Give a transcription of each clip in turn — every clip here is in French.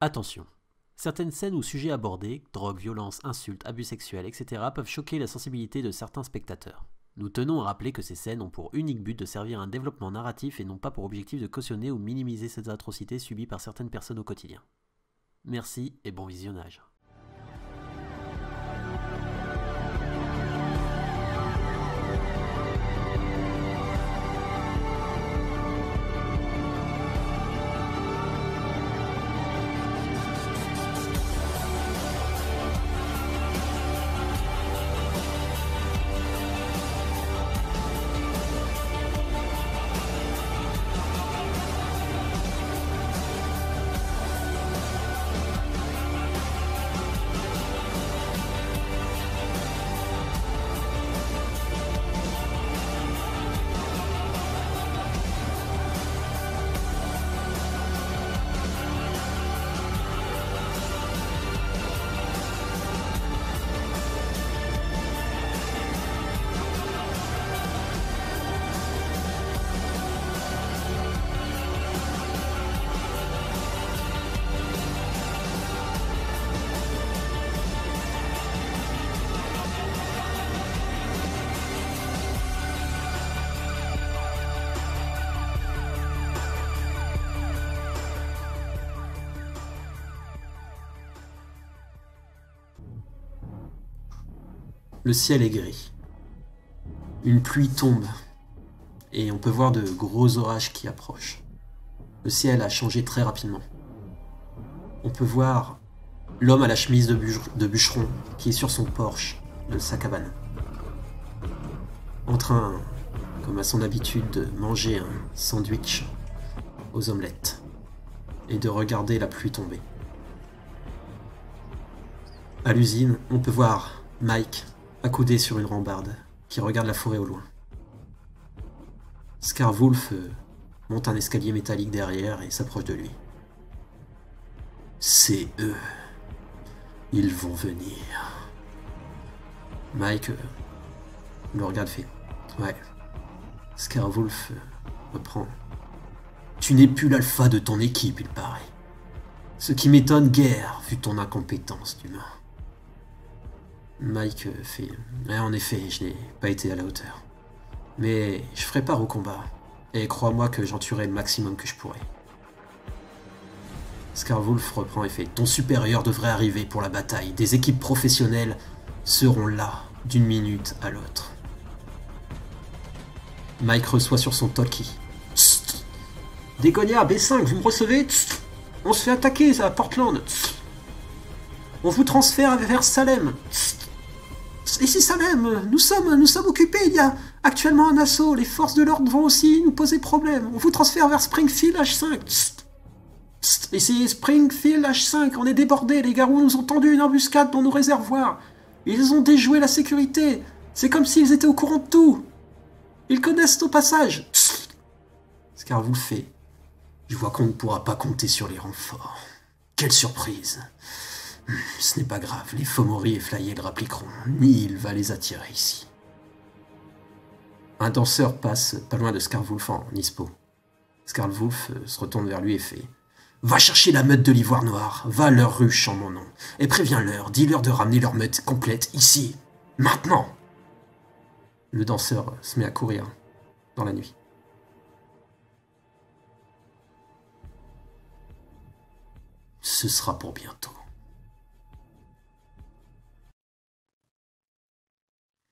Attention, certaines scènes ou sujets abordés, drogue, violence, insultes, abus sexuels, etc. peuvent choquer la sensibilité de certains spectateurs. Nous tenons à rappeler que ces scènes ont pour unique but de servir un développement narratif et non pas pour objectif de cautionner ou minimiser ces atrocités subies par certaines personnes au quotidien. Merci et bon visionnage. Le ciel est gris. Une pluie tombe et on peut voir de gros orages qui approchent. Le ciel a changé très rapidement. On peut voir l'homme à la chemise de bûcheron qui est sur son porche de sa cabane, en train, comme à son habitude, de manger un sandwich aux omelettes et de regarder la pluie tomber. À l'usine, on peut voir Mike accoudé sur une rambarde, qui regarde la forêt au loin. Scarwolf monte un escalier métallique derrière et s'approche de lui. C'est eux. Ils vont venir. Mike le regarde fait. Ouais. Scarwolf reprend. Tu n'es plus l'alpha de ton équipe, il paraît. Ce qui m'étonne guère, vu ton incompétence d'humain. Mike fait « En effet, je n'ai pas été à la hauteur. Mais je ferai part au combat, et crois-moi que j'en tuerai le maximum que je pourrai. » Scarwolf reprend et fait « Ton supérieur devrait arriver pour la bataille. Des équipes professionnelles seront là d'une minute à l'autre. » Mike reçoit sur son talkie. « Dégonia, B5, vous me recevez? On se fait attaquer à Portland. On vous transfère vers Salem. » Ici Salem, nous sommes occupés, il y a actuellement un assaut, les forces de l'ordre vont aussi nous poser problème. On vous transfère vers Springfield H5. Ici Springfield H5, on est débordés, les garous nous ont tendu une embuscade dans nos réservoirs. Ils ont déjoué la sécurité, c'est comme s'ils étaient au courant de tout. Ils connaissent nos passages. Scarwolf fait, je vois qu'on ne pourra pas compter sur les renforts. Quelle surprise. Ce n'est pas grave, les Fomori et Flayel rappliqueront. Neil va les attirer ici. Un danseur passe pas loin de Scarwolf en ISPO. Scarwolf se retourne vers lui et fait « Va chercher la meute de l'Ivoire Noir, va à leur ruche en mon nom, et préviens-leur, dis-leur de ramener leur meute complète ici, maintenant !» Le danseur se met à courir dans la nuit. Ce sera pour bientôt.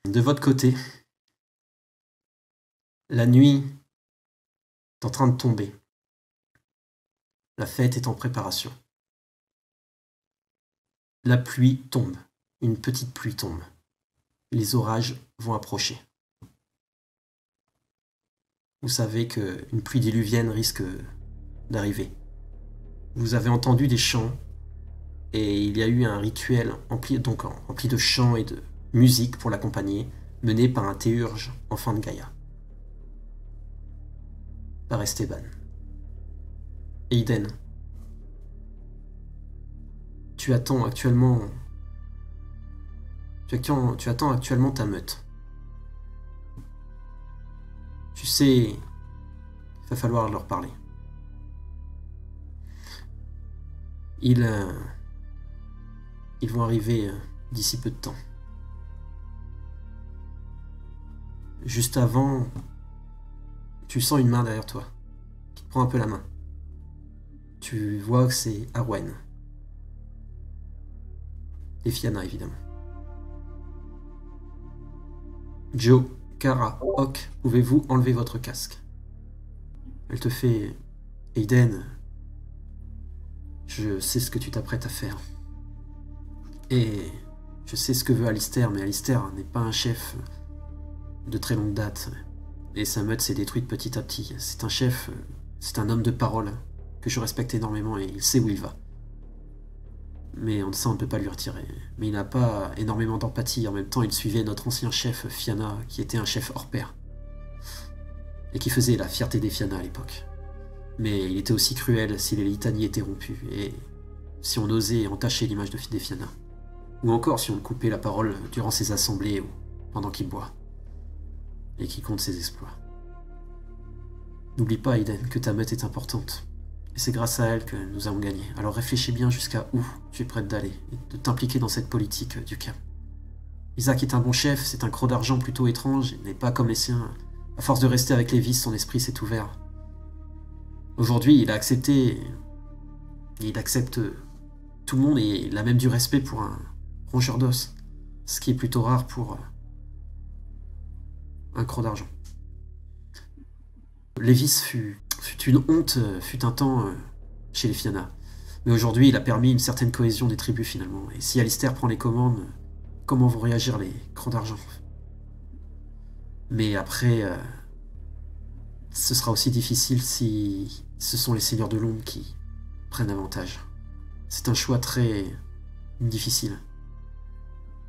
De votre côté, la nuit est en train de tomber. La fête est en préparation. La pluie tombe. Une petite pluie tombe. Les orages vont approcher. Vous savez qu'une pluie diluvienne risque d'arriver. Vous avez entendu des chants et il y a eu un rituel rempli de chants et de musique pour l'accompagner, mené par un théurge enfant de Gaïa. Par Esteban. Aiden, tu attends actuellement ta meute. Tu sais, il va falloir leur parler. Ils vont arriver d'ici peu de temps. Juste avant, tu sens une main derrière toi, qui te prend un peu la main. Tu vois que c'est Arwen. Et Fianna, évidemment. Joe, Kara, Hawk, pouvez-vous enlever votre casque? Elle te fait... Aiden, je sais ce que tu t'apprêtes à faire. Et je sais ce que veut Alistair, mais Alistair n'est pas un chef de très longue date. Et sa meute s'est détruite petit à petit. C'est un chef, c'est un homme de parole que je respecte énormément et il sait où il va. Mais ça, on ne peut pas lui retirer. Mais il n'a pas énormément d'empathie. En même temps, il suivait notre ancien chef, Fianna, qui était un chef hors pair. Et qui faisait la fierté des Fianna à l'époque. Mais il était aussi cruel si les litanies étaient rompues, et si on osait entacher l'image des Fianna. Ou encore si on coupait la parole durant ses assemblées ou pendant qu'il boit. Et qu'il compte ses exploits. N'oublie pas, Aiden, que ta meute est importante. Et c'est grâce à elle que nous avons gagné. Alors réfléchis bien jusqu'à où tu es prête d'aller, et de t'impliquer dans cette politique du camp. Isaac est un bon chef, c'est un croc d'argent plutôt étrange, il n'est pas comme les siens. À force de rester avec les vices, son esprit s'est ouvert. Aujourd'hui, il a accepté... Il accepte tout le monde et il a même du respect pour un rongeur d'os. Ce qui est plutôt rare pour un croc d'argent. Lévis fut une honte, fut un temps chez les Fianna. Mais aujourd'hui, il a permis une certaine cohésion des tribus finalement. Et si Alistair prend les commandes, comment vont réagir les crocs d'argent? Mais après, ce sera aussi difficile si ce sont les seigneurs de l'ombre qui prennent avantage. C'est un choix très difficile.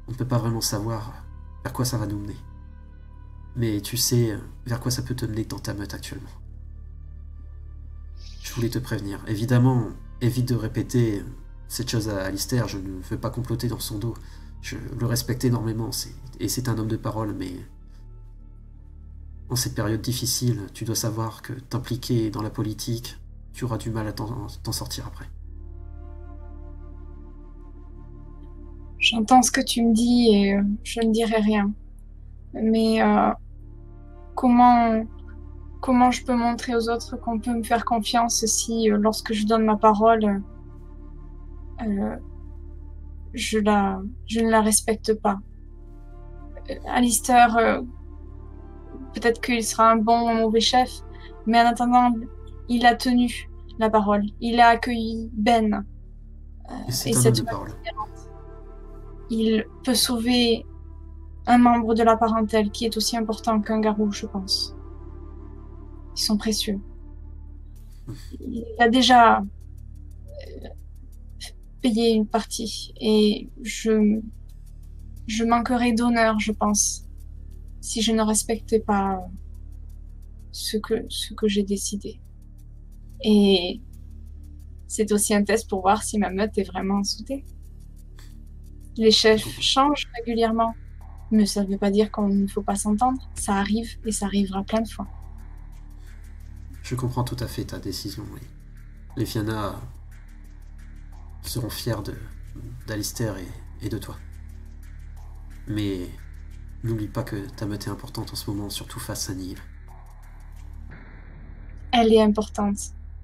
On ne peut pas vraiment savoir vers quoi ça va nous mener. Mais tu sais vers quoi ça peut te mener dans ta meute actuellement. Je voulais te prévenir. Évidemment, évite de répéter cette chose à Alistair, je ne veux pas comploter dans son dos. Je le respecte énormément, et c'est un homme de parole, mais... En ces périodes difficiles, tu dois savoir que t'impliquer dans la politique, tu auras du mal à t'en sortir après. J'entends ce que tu me dis et je ne dirai rien. Mais comment je peux montrer aux autres qu'on peut me faire confiance si lorsque je donne ma parole, je ne la respecte pas? Alistair, peut-être qu'il sera un bon ou un mauvais chef, mais en attendant, il a tenu la parole. Il a accueilli Ben. Et c'est un homme de parole. Il peut sauver un membre de la parentèle qui est aussi important qu'un garou, je pense. Ils sont précieux. Il a déjà payé une partie et je manquerai d'honneur, je pense, si je ne respectais pas ce que j'ai décidé. Et c'est aussi un test pour voir si ma meute est vraiment soudée. Les chefs changent régulièrement, mais ça ne veut pas dire qu'il ne faut pas s'entendre. Ça arrive et ça arrivera plein de fois. Je comprends tout à fait ta décision, oui. Les Fianna seront fiers d'Alistair et de toi. Mais n'oublie pas que ta meute est importante en ce moment, surtout face à Niamh. Elle est importante.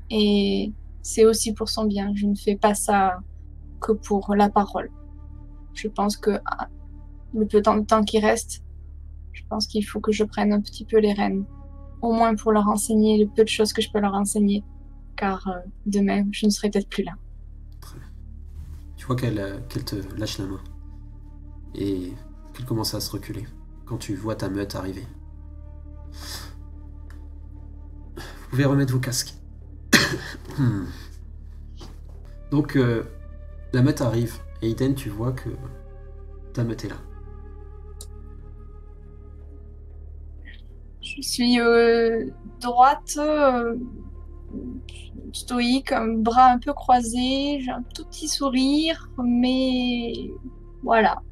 Et c'est aussi pour son bien. Je ne fais pas ça que pour la parole. Je pense que le peu de temps qui reste, je pense qu'il faut que je prenne un petit peu les rênes. Au moins pour leur enseigner le peu de choses que je peux leur enseigner. Car demain, je ne serai peut-être plus là. Très bien. Tu vois qu'elle te lâche la main. Et qu'elle commence à se reculer. Quand tu vois ta meute arriver. Vous pouvez remettre vos casques. Donc, la meute arrive. Et Aiden, tu vois que ta meute est là. Je suis droite, stoïque, un bras un peu croisé, j'ai un tout petit sourire, mais voilà.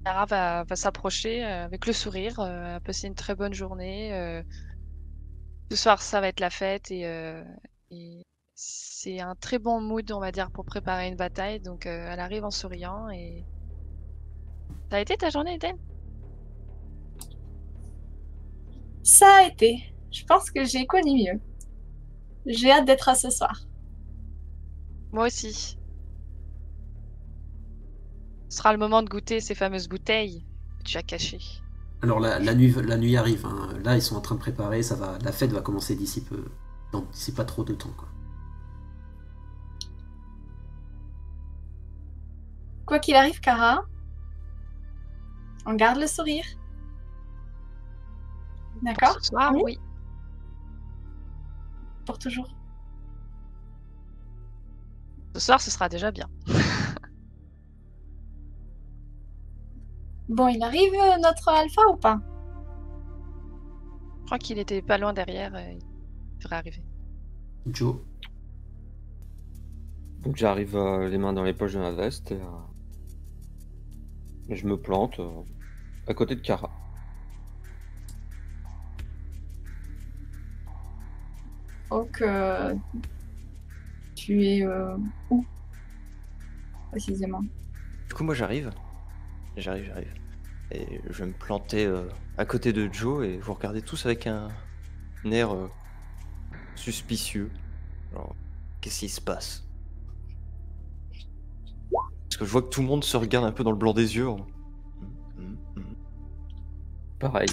Kara va s'approcher avec le sourire, passer une très bonne journée. Ce soir, ça va être la fête et c'est un très bon mood, on va dire, pour préparer une bataille. Donc, elle arrive en souriant et... Ça a été ta journée, Eden? Ça a été. Je pense que j'ai connu mieux. J'ai hâte d'être à ce soir. Moi aussi. Ce sera le moment de goûter ces fameuses bouteilles que tu as cachées. Alors la nuit arrive, hein. Là ils sont en train de préparer, la fête va commencer d'ici peu. Donc d'ici pas trop de temps quoi. Quoi qu'il arrive, Kara, on garde le sourire. D'accord? Pour ce soir, Oui. oui. Pour toujours. Ce soir, ce sera déjà bien. Bon, il arrive notre alpha ou pas? Je crois qu'il était pas loin derrière. Il devrait arriver. Joe. Donc j'arrive les mains dans les poches de ma veste et je me plante à côté de Kara. Donc, tu es où précisément? Du coup moi j'arrive. Et je vais me planter à côté de Joe et vous regardez tous avec un air suspicieux. Alors, qu'est-ce qui se passe? Parce que je vois que tout le monde se regarde un peu dans le blanc des yeux. Pareil.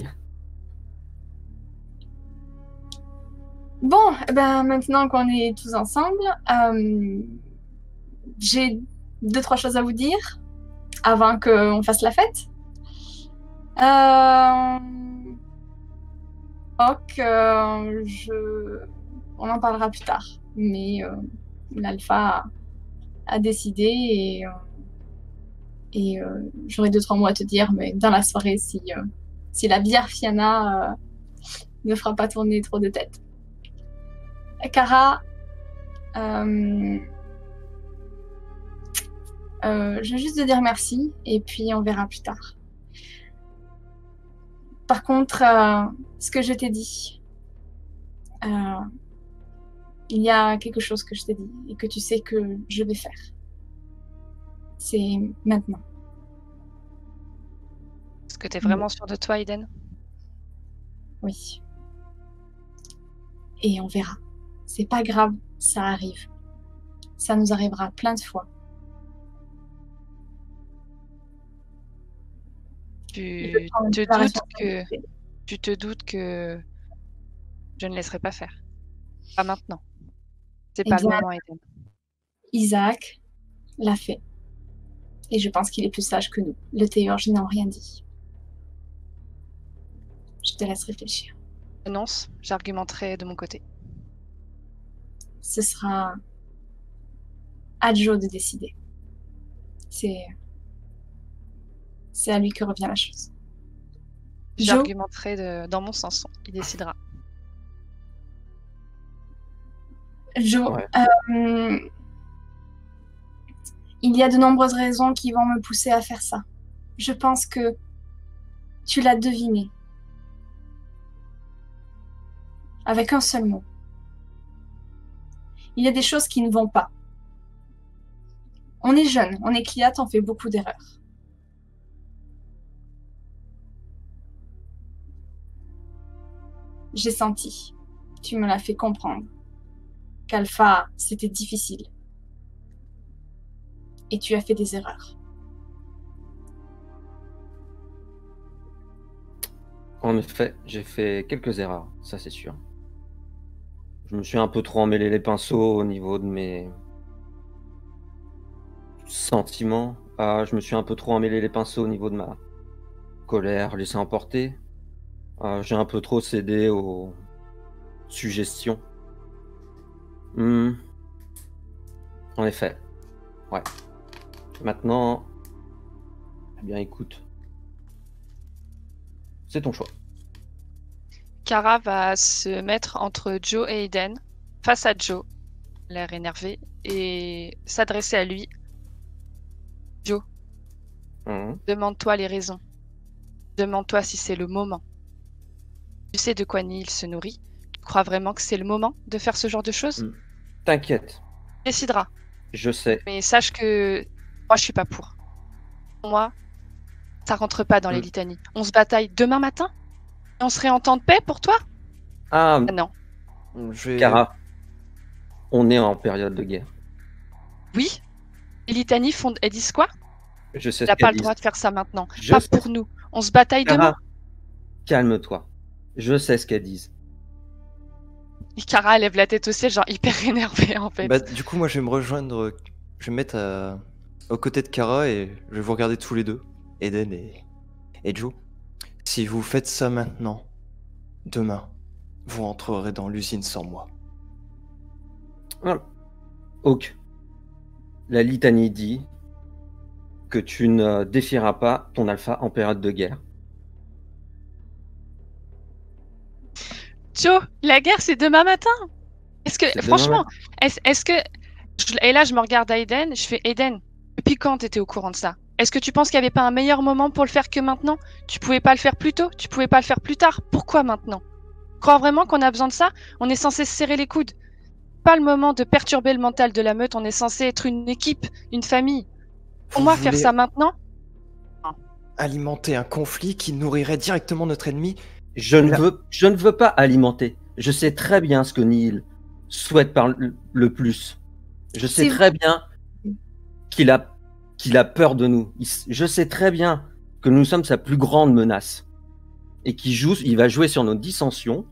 Bon, eh ben maintenant qu'on est tous ensemble, j'ai 2-3 choses à vous dire avant qu'on fasse la fête. Ok, on en parlera plus tard. Mais l'alpha a décidé et j'aurai 2-3 mots à te dire, mais dans la soirée si la bière Fiana ne fera pas tourner trop de tête. Kara, je vais juste te dire merci et puis on verra plus tard. Par contre, ce que je t'ai dit, il y a quelque chose que je t'ai dit et que tu sais que je vais faire. C'est maintenant. Est-ce que tu es vraiment sûre de toi, Eden? Oui. Et on verra. C'est pas grave, ça arrive. Ça nous arrivera plein de fois. Tu te doutes que je ne laisserai pas faire. Pas maintenant. C'est pas le moment, Eden. Isaac l'a fait. Et je pense qu'il est plus sage que nous. Le théurge n'a rien dit. Je te laisse réfléchir. Annonce, j'argumenterai de mon côté. Ce sera à Joe de décider. C'est à lui que revient la chose. J'argumenterai dans mon sens. Il décidera. Joe, il y a de nombreuses raisons qui vont me pousser à faire ça. Je pense que tu l'as deviné. Avec un seul mot. Il y a des choses qui ne vont pas. On est jeune, on est cliat, on fait beaucoup d'erreurs. J'ai senti, tu me l'as fait comprendre, qu'Alpha, c'était difficile. Et tu as fait des erreurs. En effet, j'ai fait quelques erreurs, ça c'est sûr. Je me suis un peu trop emmêlé les pinceaux au niveau de mes sentiments. Je me suis un peu trop emmêlé les pinceaux au niveau de ma colère laissée emporter. J'ai un peu trop cédé aux suggestions. En effet, ouais. Maintenant, eh bien écoute, c'est ton choix. Kara va se mettre entre Joe et Eden, face à Joe, l'air énervé, et s'adresser à lui. Joe, Demande-toi les raisons. Demande-toi si c'est le moment. Tu sais de quoi Neil se nourrit? Tu crois vraiment que c'est le moment de faire ce genre de choses? T'inquiète, Décidera. je sais. Mais sache que moi, je suis pas pour. Pour moi, ça rentre pas dans les litanies. On se bataille demain matin? Et on serait en temps de paix pour toi? Ah, Non. Kara, on est en période de guerre. Oui. Les litanies elles disent quoi? Je sais T'as ce pas qu'elles le droit disent. de faire ça maintenant. Je Pas sais. pour nous. On se bataille demain. Kara, calme-toi. Je sais ce qu'elles disent. Et Kara lève la tête au ciel, genre hyper énervée en fait. Bah, du coup, moi, je vais me rejoindre. Je vais me mettre aux côtés de Kara et je vais vous regarder tous les deux, Eden et Joe. Si vous faites ça maintenant, demain, vous entrerez dans l'usine sans moi. Voilà. Hawk, la litanie dit que tu ne défieras pas ton alpha en période de guerre. Joe, la guerre c'est demain matin. Est-ce que, C'est demain franchement, matin. est-ce que. Et là, je me regarde à Eden, je fais Eden, depuis quand t'étais au courant de ça? Est-ce que tu penses qu'il n'y avait pas un meilleur moment pour le faire que maintenant? Tu pouvais pas le faire plus tôt? Tu pouvais pas le faire plus tard? Pourquoi maintenant? Crois vraiment qu'on a besoin de ça? On est censé se serrer les coudes. Pas le moment de perturber le mental de la meute, on est censé être une équipe, une famille. Pour Vous moi, faire voulez ça maintenant? alimenter un conflit qui nourrirait directement notre ennemi? Je ne veux pas alimenter. Je sais très bien ce que Neil souhaite par le plus. Je sais C'est très bien qu'il a peur de nous. Je sais très bien que nous sommes sa plus grande menace. Et il va jouer sur nos dissensions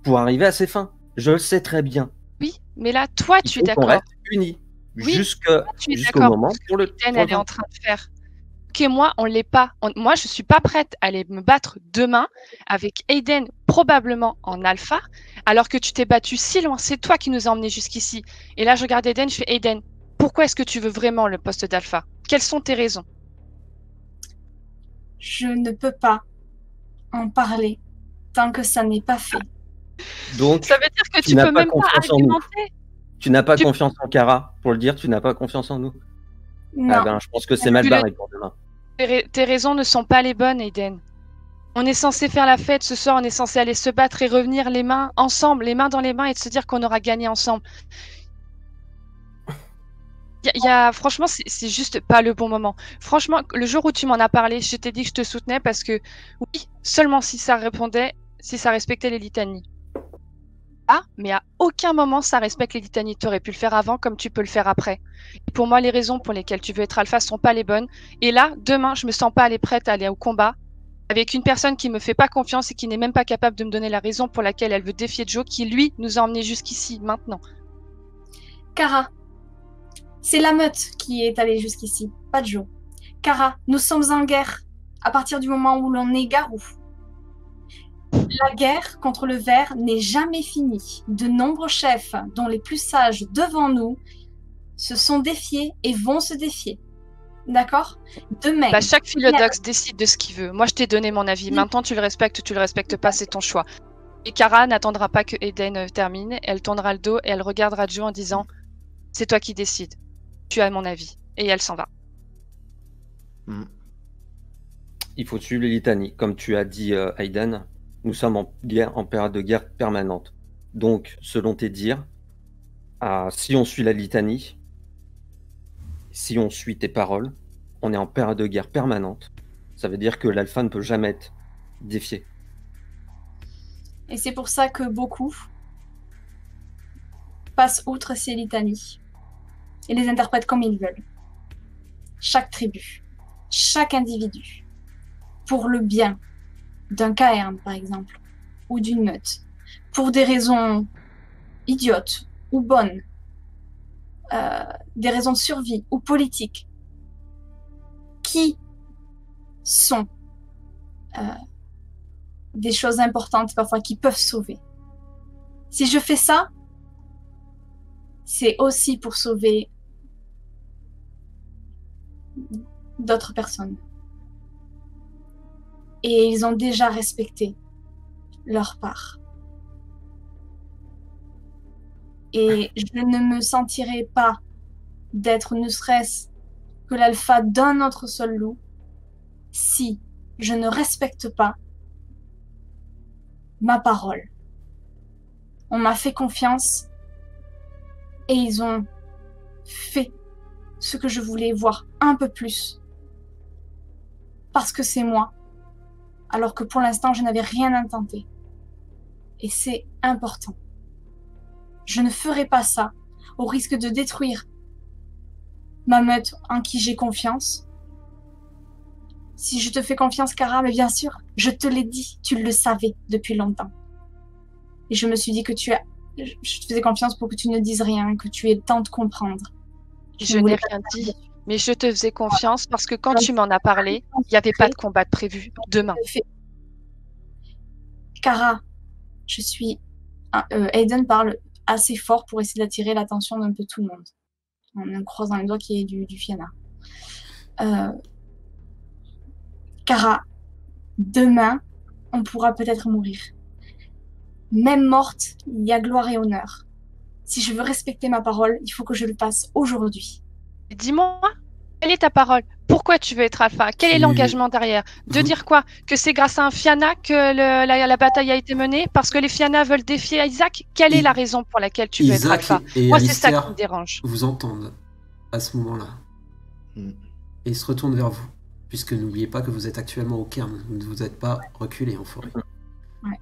pour arriver à ses fins. Je le sais très bien. Oui, mais là, toi, Il tu faut es qu'on d'accord. reste unis Oui, jusqu'au tu es d'accord. moment pour le Eden, elle est en train de faire. Ok, moi, on l'est pas. Moi, je suis pas prête à aller me battre demain avec Aiden probablement en alpha, alors que tu t'es battu si loin. C'est toi qui nous as emmenés jusqu'ici. Et là, je regarde Aiden, je fais Aiden, pourquoi est-ce que tu veux vraiment le poste d'alpha? Quelles sont tes raisons? Je ne peux pas en parler tant que ça n'est pas fait. Donc, Ça veut dire que tu tu n'as peux pas même pas confiance en nous. argumenter. Tu n'as pas Tu- confiance en Kara pour le dire, tu n'as pas confiance en nous. Non, Ah ben, je pense que c'est mal Tu le- barré pour demain. Tes raisons ne sont pas les bonnes, Aiden. On est censé faire la fête ce soir, on est censé aller se battre et revenir les mains ensemble, les mains dans les mains et de se dire qu'on aura gagné ensemble. Franchement, c'est juste pas le bon moment. Franchement, le jour où tu m'en as parlé, je t'ai dit que je te soutenais parce que, oui, seulement si ça respectait les litanies. Ah, mais à aucun moment ça respecte les litanies. Tu aurais pu le faire avant comme tu peux le faire après. Et pour moi, les raisons pour lesquelles tu veux être alpha sont pas les bonnes. Et là, demain, je me sens pas prête à aller au combat avec une personne qui me fait pas confiance et qui n'est même pas capable de me donner la raison pour laquelle elle veut défier Joe, qui lui nous a emmenés jusqu'ici, maintenant. Kara, c'est la meute qui est allée jusqu'ici, pas Joe. Kara, nous sommes en guerre à partir du moment où l'on est garou. La guerre contre le ver n'est jamais finie. De nombreux chefs, dont les plus sages devant nous, se sont défiés et vont se défier. D'accord? Demain. Bah, chaque philodoxe décide de ce qu'il veut. Moi, je t'ai donné mon avis. Maintenant, tu le respectes pas, c'est ton choix. Et Kara n'attendra pas que Eden termine. Elle tournera le dos et elle regardera Joe en disant « C'est toi qui décides. Tu as mon avis. » Et elle s'en va. Il faut suivre les litanies. Comme tu as dit, Aiden, nous sommes en période de guerre permanente. Donc, selon tes dires, si on suit la litanie, si on suit tes paroles, on est en période de guerre permanente. Ça veut dire que l'alpha ne peut jamais être défié. Et c'est pour ça que beaucoup passent outre ces litanies et les interprètent comme ils veulent. Chaque tribu, chaque individu, pour le bien d'un cairn, par exemple, ou d'une meute, pour des raisons idiotes ou bonnes, des raisons de survie ou politiques, qui sont des choses importantes parfois qui peuvent sauver. Si je fais ça, c'est aussi pour sauver d'autres personnes. Et ils ont déjà respecté leur part. Et je ne me sentirai pas d'être ne serait-ce que l'alpha d'un autre seul loup si je ne respecte pas ma parole. On m'a fait confiance et ils ont fait ce que je voulais voir un peu plus. Parce que c'est moi. Alors que pour l'instant, je n'avais rien intenté. Et c'est important. Je ne ferai pas ça au risque de détruire ma meute en qui j'ai confiance. Si je te fais confiance, Kara, mais bien sûr, je te l'ai dit, tu le savais depuis longtemps. Et je me suis dit que je te faisais confiance pour que tu ne dises rien, que tu aies le temps de comprendre. Je n'ai rien dit, mais je te faisais confiance parce que quand tu m'en as parlé, il n'y avait pas de combat de prévu demain. Kara, je suis... Aiden parle assez fort pour essayer d'attirer l'attention d'un peu tout le monde. En croisant les doigts qui est du Fianna. Kara, demain, on pourra peut-être mourir. Même morte, il y a gloire et honneur. Si je veux respecter ma parole, il faut que je le fasse aujourd'hui. Dis-moi, quelle est ta parole? Pourquoi tu veux être alpha? Quel est l'engagement derrière? De dire quoi? Que c'est grâce à un Fianna que la bataille a été menée? Parce que les Fianna veulent défier Isaac? Quelle est la raison pour laquelle tu veux être alpha? Moi, c'est ça qui me dérange. Vous entendent à ce moment-là. Mm. Et ils se retournent vers vous. Puisque n'oubliez pas que vous êtes actuellement au cairn. Vous ne vous êtes pas reculé en forêt. Ouais.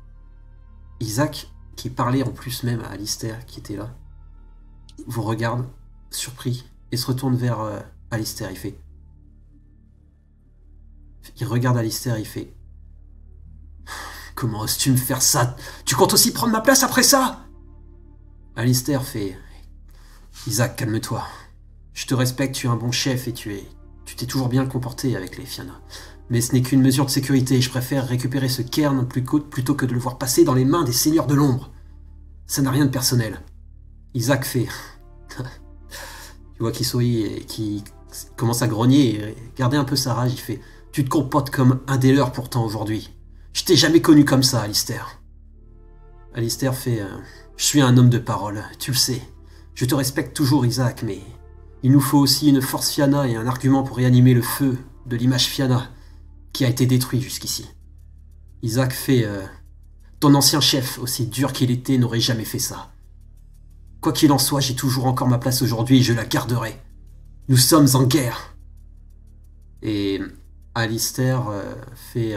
Isaac, qui parlait en plus même à Alistair, qui était là, vous regarde, surpris, et se retourne vers Alistair. Il regarde Alistair, il fait... Comment oses-tu me faire ça? Tu comptes aussi prendre ma place après ça? Alistair fait... Isaac, calme-toi. Je te respecte, tu es un bon chef et tu t'es toujours bien comporté avec les Fianna. Mais ce n'est qu'une mesure de sécurité et je préfère récupérer ce cairn plutôt que de le voir passer dans les mains des seigneurs de l'ombre. Ça n'a rien de personnel. Isaac fait... Tu vois qu'il sourit et qui commence à grogner et garder un peu sa rage. Il fait... Tu te comportes comme un des leurs pourtant aujourd'hui. Je t'ai jamais connu comme ça, Alistair. Alistair fait... Je suis un homme de parole, tu le sais. Je te respecte toujours, Isaac, mais... Il nous faut aussi une force Fianna et un argument pour réanimer le feu de l'image Fianna qui a été détruit jusqu'ici. Isaac fait... Ton ancien chef, aussi dur qu'il était, n'aurait jamais fait ça. Quoi qu'il en soit, j'ai toujours encore ma place aujourd'hui et je la garderai. Nous sommes en guerre. Et Alistair fait...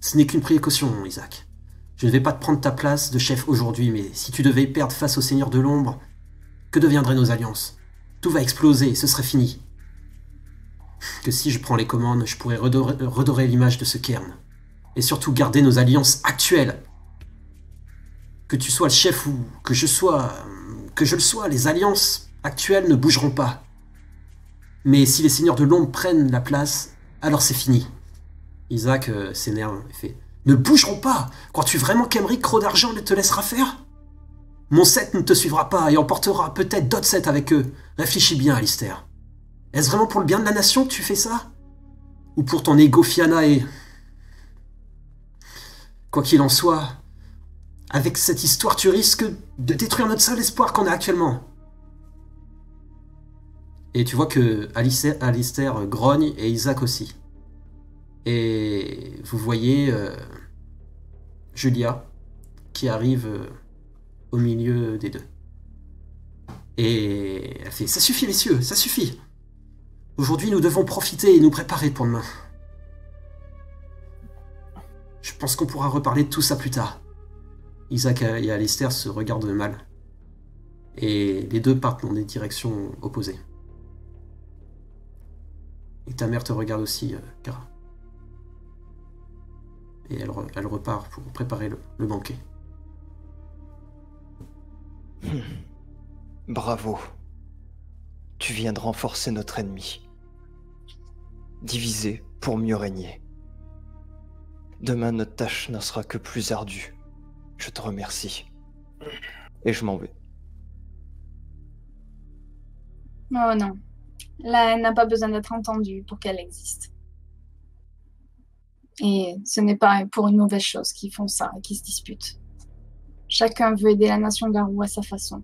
Ce n'est qu'une précaution, Isaac. Je ne vais pas te prendre ta place de chef aujourd'hui, mais si tu devais perdre face au Seigneur de l'Ombre, que deviendraient nos alliances? Tout va exploser et ce serait fini. Que si je prends les commandes, je pourrais redorer l'image de ce cairn. Et surtout garder nos alliances actuelles. Que tu sois le chef ou que je le sois, les alliances actuelles ne bougeront pas. Mais si les seigneurs de l'ombre prennent la place, alors c'est fini. Isaac s'énerve et fait « Ne bougeront pas! Crois-tu vraiment qu'Emeric, Croc d'Argent, te laissera faire? Mon set ne te suivra pas et emportera peut-être d'autres sets avec eux. Réfléchis bien, Alistair. Est-ce vraiment pour le bien de la nation que tu fais ça? Ou pour ton ego Fianna et... Quoi qu'il en soit, avec cette histoire, tu risques de détruire notre seul espoir qu'on a actuellement. » Et tu vois que Alistair grogne et Isaac aussi. Et vous voyez Julia qui arrive au milieu des deux. Et elle fait « Ça suffit, messieurs, ça suffit. Aujourd'hui, nous devons profiter et nous préparer pour demain. Je pense qu'on pourra reparler de tout ça plus tard. » Isaac et Alistair se regardent mal. Et les deux partent dans des directions opposées. Et ta mère te regarde aussi, Kara. Et elle repart pour préparer le banquet. Bravo. Tu viens de renforcer notre ennemi. Diviser pour mieux régner. Demain, notre tâche n'en sera que plus ardue. Je te remercie. Et je m'en vais. Oh non. La haine n'a pas besoin d'être entendue pour qu'elle existe. Et ce n'est pas pour une mauvaise chose qu'ils font ça et qu'ils se disputent. Chacun veut aider la nation Garou à sa façon.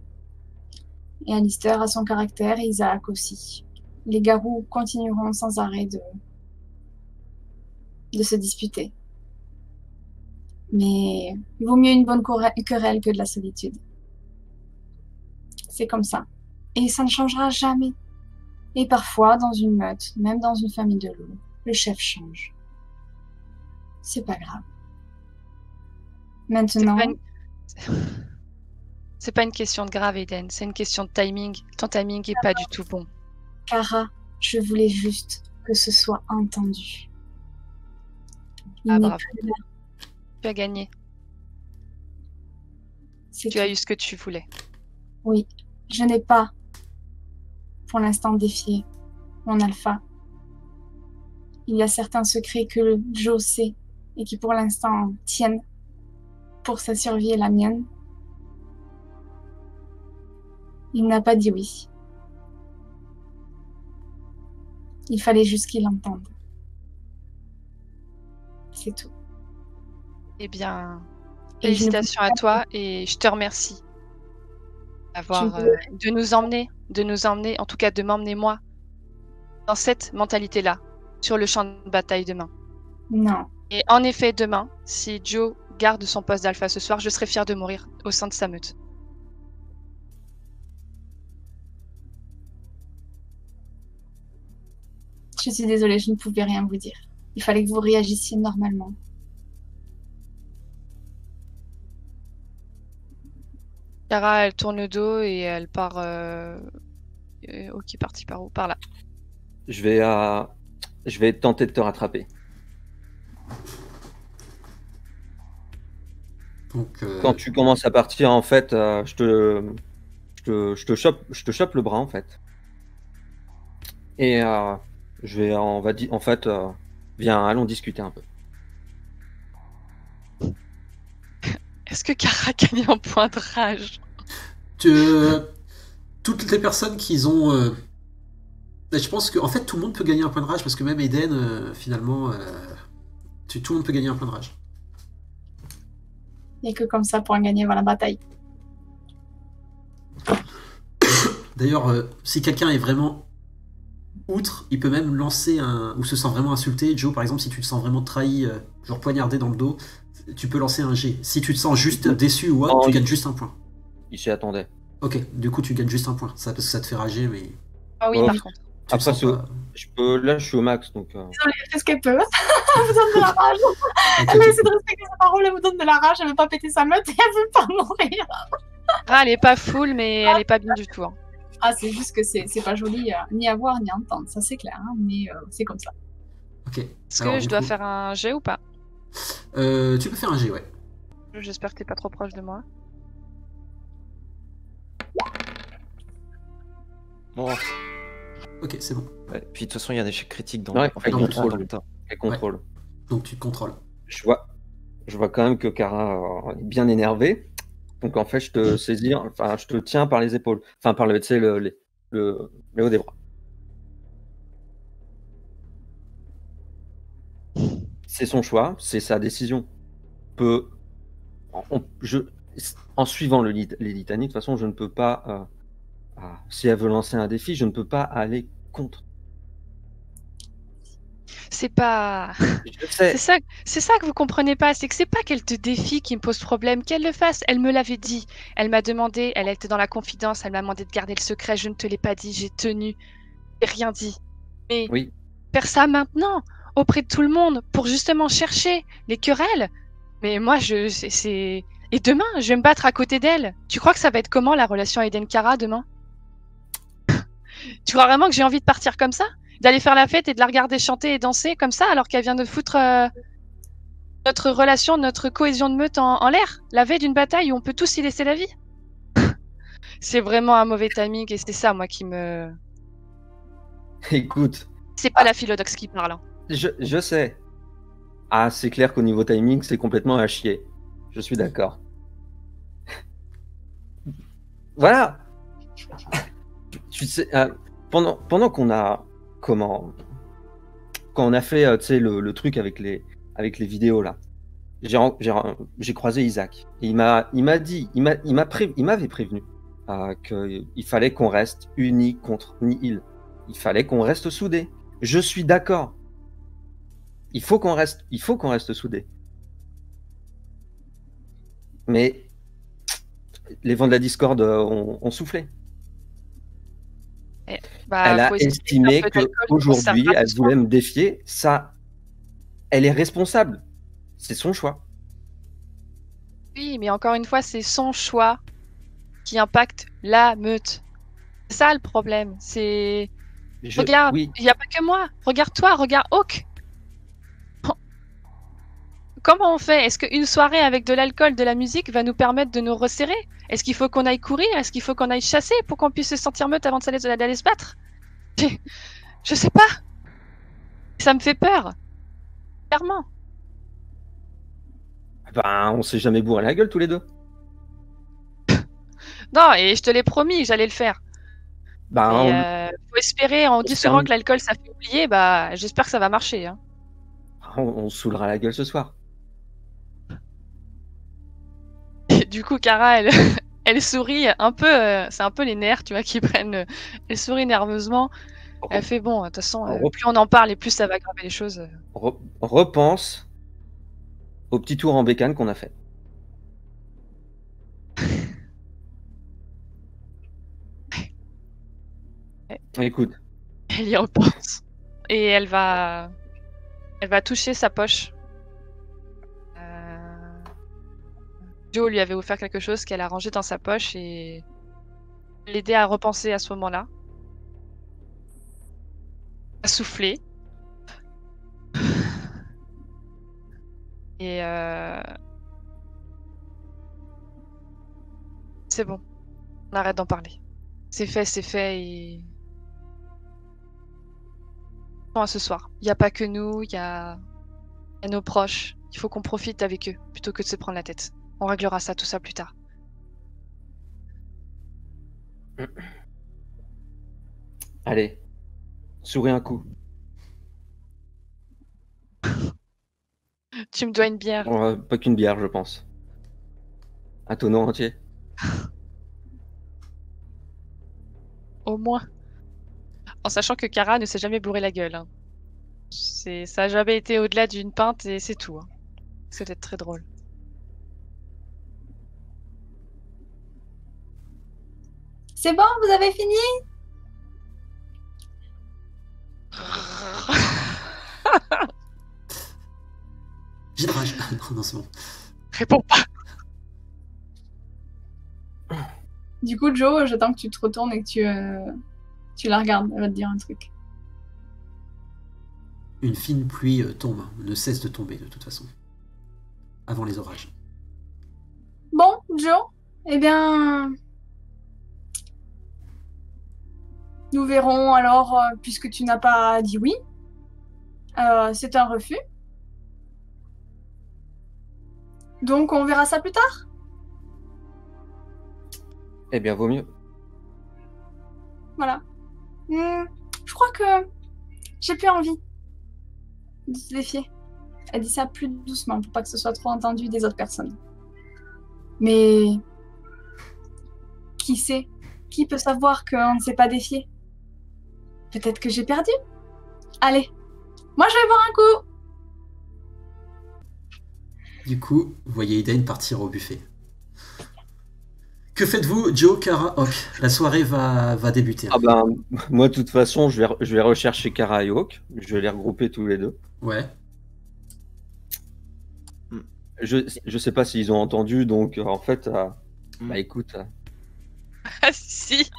Et Alistair a son caractère et Isaac aussi. Les Garous continueront sans arrêt de se disputer. Mais il vaut mieux une bonne querelle que de la solitude. C'est comme ça. Et ça ne changera jamais. Et parfois, dans une meute, même dans une famille de loups, le chef change. C'est pas grave. Maintenant, C'est pas une question de grave, Eden. C'est une question de timing. Ton timing est pas du tout bon. Kara, je voulais juste que ce soit entendu. Il Ah, n'est bravo. plus là. Tu as gagné. C'est Tu as tout. eu ce que tu voulais. Oui, je n'ai pas, pour l'instant, défié mon alpha. Il y a certains secrets que Joe sait et qui, pour l'instant, tiennent pour sa survie et la mienne. Il n'a pas dit oui. Il fallait juste qu'il entende. C'est tout. Eh bien, Et je ne félicitations à toi et je te remercie d'avoir Je de nous emmener, en tout cas de m'emmener moi, dans cette mentalité-là, sur le champ de bataille demain. Non. Et en effet, demain, si Joe garde son poste d'alpha ce soir, je serai fière de mourir au sein de sa meute. Je suis désolée, je ne pouvais rien vous dire. Il fallait que vous réagissiez normalement. Kara, elle tourne le dos et elle part... Ok, parti par où? Par là. Je vais tenter de te rattraper. Donc, Quand tu commences à partir, en fait, je te chope le bras, en fait. Et on va dire, en fait, viens, allons discuter un peu. Est-ce que Kara gagne en point de rage? toutes les personnes qui ont... je pense que en fait tout le monde peut gagner un point de rage parce que même Eden, finalement, tout le monde peut gagner un point de rage. Il n'y a que comme ça pour en gagner avant la bataille. D'ailleurs, si quelqu'un est vraiment outre, il peut même lancer ou se sent vraiment insulté. Joe, par exemple, si tu te sens vraiment trahi, genre poignardé dans le dos, tu peux lancer un G. Si tu te sens juste déçu ou autre, tu gagnes juste un point. Il s'y attendait. Ok, du coup tu gagnes juste un point. Ça, parce que ça te fait rager, mais... Ah oui, Oh. par contre. tu te Après, sens pas- là, je suis au max, donc... Désolée, elle fait ce qu'elle peut. Elle vous donne de la rage. Elle essaie de respecter sa parole, elle vous donne de la rage, elle veut pas péter sa meute et elle veut pas mourir. Kara, elle est pas full, mais elle est pas bien du tout. Hein. Ah, c'est juste que c'est pas joli ni à voir ni à entendre, ça c'est clair, hein, mais c'est comme ça. Ok. Est-ce Alors, que du je dois coup, faire un jet ou pas? Tu peux faire un G, ouais. J'espère que t'es pas trop proche de moi. Bon, Ok, c'est bon. ouais. Puis de toute façon, il y a un échec critique dans, Ouais, enfin, dans il y a le un contrôle. dans le tas. Et contrôle. Donc tu te contrôles. Je vois quand même que Kara est bien énervée. Donc en fait, je te saisis, enfin, je te tiens par les épaules. Enfin, par le, tu sais, le haut des bras. C'est son choix, c'est sa décision. En suivant les litanies, de toute façon, je ne peux pas. Si elle veut lancer un défi, je ne peux pas aller contre. C'est pas... Je sais. C'est ça que vous comprenez pas, c'est que c'est pas qu'elle te défie qui me pose problème, qu'elle le fasse. Elle me l'avait dit. Elle m'a demandé, elle était dans la confidence, elle m'a demandé de garder le secret, je ne te l'ai pas dit, j'ai tenu. J'ai rien dit. Mais Oui. faire ça maintenant, auprès de tout le monde, pour justement chercher les querelles. Mais moi, c'est... Et demain, je vais me battre à côté d'elle. Tu crois que ça va être comment la relation Eden Kara demain? Tu crois vraiment que j'ai envie de partir comme ça? D'aller faire la fête et de la regarder chanter et danser comme ça alors qu'elle vient de foutre notre relation, notre cohésion de meute en l'air, la veille d'une bataille où on peut tous y laisser la vie? C'est vraiment un mauvais timing et c'est ça, moi, qui me... Écoute, C'est pas la philodoxe qui parle. Hein. je sais. Ah, c'est clair qu'au niveau timing, c'est complètement à chier. Je suis d'accord. Voilà. Tu sais, pendant qu'on a... Quand on a fait, tu sais, le truc avec les vidéos, là, j'ai croisé Isaac. Et il m'avait prévenu qu'il fallait qu'on reste unis contre Nihil. Il fallait qu'on reste soudés. Je suis d'accord. il faut qu'on reste soudés. Mais les vents de la discorde ont soufflé. Bah, Elle a faut essayer estimé un peu d'alcool pour qu'aujourd'hui, servir elle ce soir. voulait me défier. Ça, elle est responsable. C'est son choix. Oui, mais encore une fois, c'est son choix qui impacte la meute. C'est ça le problème. C'est regarde, Oui, il n'y a pas que moi. Regarde-toi, regarde Hawk. Comment on fait? Est-ce qu'une soirée avec de l'alcool, de la musique va nous permettre de nous resserrer? Est-ce qu'il faut qu'on aille courir? Est-ce qu'il faut qu'on aille chasser pour qu'on puisse se sentir meute avant d'aller se battre? Je sais pas. Ça me fait peur. Clairement. ben, on s'est jamais bourré la gueule tous les deux. Non, et je te l'ai promis, j'allais le faire. Ben, Et faut espérer, on dit se souvent termine. que l'alcool ça fait oublier, bah j'espère que ça va marcher. Hein. on se saoulera la gueule ce soir. Et du coup, Kara, elle sourit un peu, c'est un peu les nerfs, tu vois, qui prennent. Elle sourit nerveusement. Elle fait bon, de toute façon, plus on en parle et plus ça va aggraver les choses. Repense au petit tour en bécane qu'on a fait. Écoute, Elle y repense. Et elle va toucher sa poche. Joe lui avait offert quelque chose qu'elle a rangé dans sa poche et l'aider à repenser à ce moment-là. À souffler. Et c'est bon. On arrête d'en parler. C'est fait et... Bon, à ce soir. Il n'y a pas que nous, il y a nos proches. Il faut qu'on profite avec eux plutôt que de se prendre la tête. On réglera ça, tout ça plus tard. allez, souris un coup. Tu me dois une bière. Pas qu'une bière, je pense. Un tonneau entier. Au moins. En sachant que Kara ne s'est jamais bourré la gueule. Hein. Ça a jamais été au-delà d'une pinte et c'est tout. Hein. C'est peut-être très drôle. C'est bon, vous avez fini? J'ai de rage. Non, c'est bon. Réponds pas. Du coup, Joe, j'attends que tu te retournes et que tu la regardes. Elle va te dire un truc. Une fine pluie tombe, ne cesse de tomber de toute façon. Avant les orages. Bon, Joe, eh bien... Nous verrons alors, puisque tu n'as pas dit oui. C'est un refus. Donc, on verra ça plus tard. Eh bien, vaut mieux. Voilà. Je crois que j'ai plus envie de se défier. Elle dit ça plus doucement pour pas que ce soit trop entendu des autres personnes. Mais qui sait? Qui peut savoir qu'on ne s'est pas défié? Peut-être que j'ai perdu. Allez, moi je vais boire un coup. Du coup, vous voyez Eden partir au buffet. Que faites-vous, Joe, Kara, Hawk? La soirée va débuter. Ah ben, moi, de toute façon, je vais rechercher Kara et Hawk. Je vais les regrouper tous les deux. Ouais. Je sais pas s'ils ont entendu, donc en fait, bah écoute, Ah si.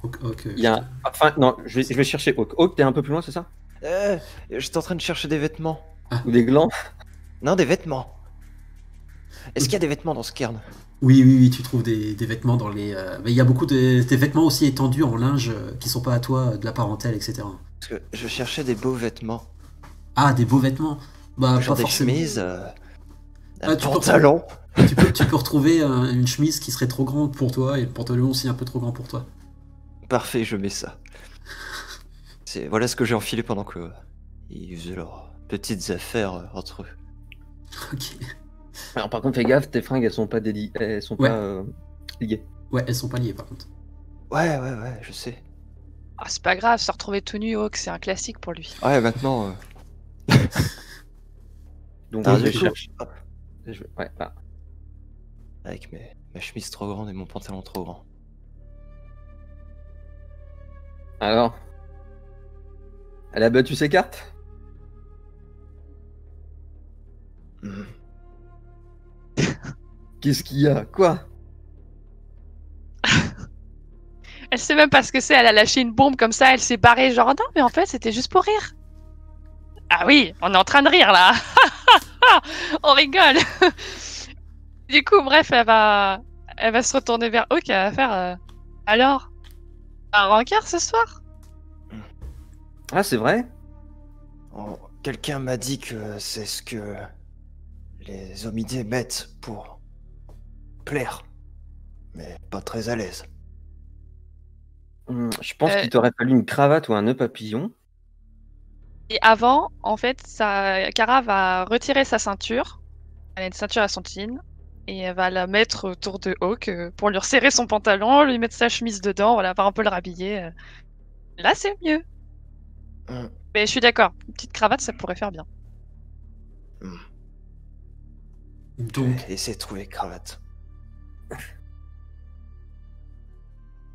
Hawk, il y a enfin, non, je vais chercher Hawk. Hawk, t'es un peu plus loin, c'est ça? J'étais en train de chercher des vêtements. Ou des glands? Non, des vêtements. Est-ce qu'il y a des vêtements dans ce cairn? Oui, tu trouves des vêtements dans les... Mais il y a beaucoup des vêtements aussi étendus en linge qui sont pas à toi, de la parentèle, etc. Parce que je cherchais des beaux vêtements. Ah, des beaux vêtements? Bah, Genre pas des forcément. chemises, Ah, un tu peux pantalon. tu peux retrouver une chemise qui serait trop grande pour toi et le pantalon aussi un peu trop grand pour toi. Parfait, je mets ça. Voilà ce que j'ai enfilé pendant que ils faisaient leurs petites affaires entre eux. Ok. Alors par contre, fais gaffe, tes fringues, elles sont pas dédiées, elles sont Ouais. pas liées. Ouais, elles sont pas liées par contre. Ouais, je sais. Ah, c'est pas grave, se retrouver tout nu, Hawk, c'est un classique pour lui. Ouais, maintenant, Donc Ah, je vais du coup, chercher. hop, Ouais, là. avec ma chemise trop grande et mon pantalon trop grand. Alors, elle a battu ses cartes? Mhm. Qu'est-ce qu'il y a? Quoi? Elle sait même pas ce que c'est, elle a lâché une bombe comme ça, elle s'est barrée, genre non, mais en fait, c'était juste pour rire. Ah oui, on est en train de rire là. On rigole. Du coup, bref, elle va se retourner vers Hawk, elle va faire alors, un rencard ce soir? Ah, c'est vrai? Oh, quelqu'un m'a dit que c'est ce que les homidés mettent pour plaire, mais pas très à l'aise. Je pense Euh, qu'il t'aurait fallu une cravate ou un nœud papillon. Et avant, en fait, Kara va retirer sa ceinture. Elle a une ceinture à son jean. Et elle va la mettre autour de Hawk pour lui resserrer son pantalon, lui mettre sa chemise dedans, voilà, va un peu le rhabiller. Là, c'est mieux. Hum, Mais je suis d'accord, une petite cravate, ça pourrait faire bien. hum. Je Donc, vais essayer de trouver cravate.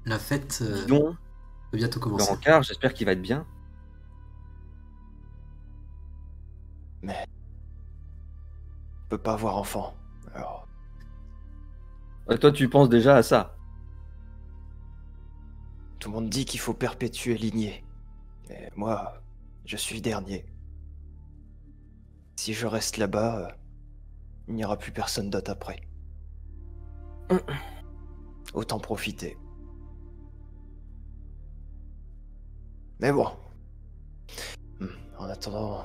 la fête Dis donc, va bientôt le commencer. rencard, j'espère qu'il va être bien. Mais on peut pas avoir enfant. Alors, Toi, tu penses déjà à ça. tout le monde dit qu'il faut perpétuer lignée. Mais moi, je suis dernier. Si je reste là-bas, il n'y aura plus personne d'autre après. Autant profiter. Mais bon. En attendant,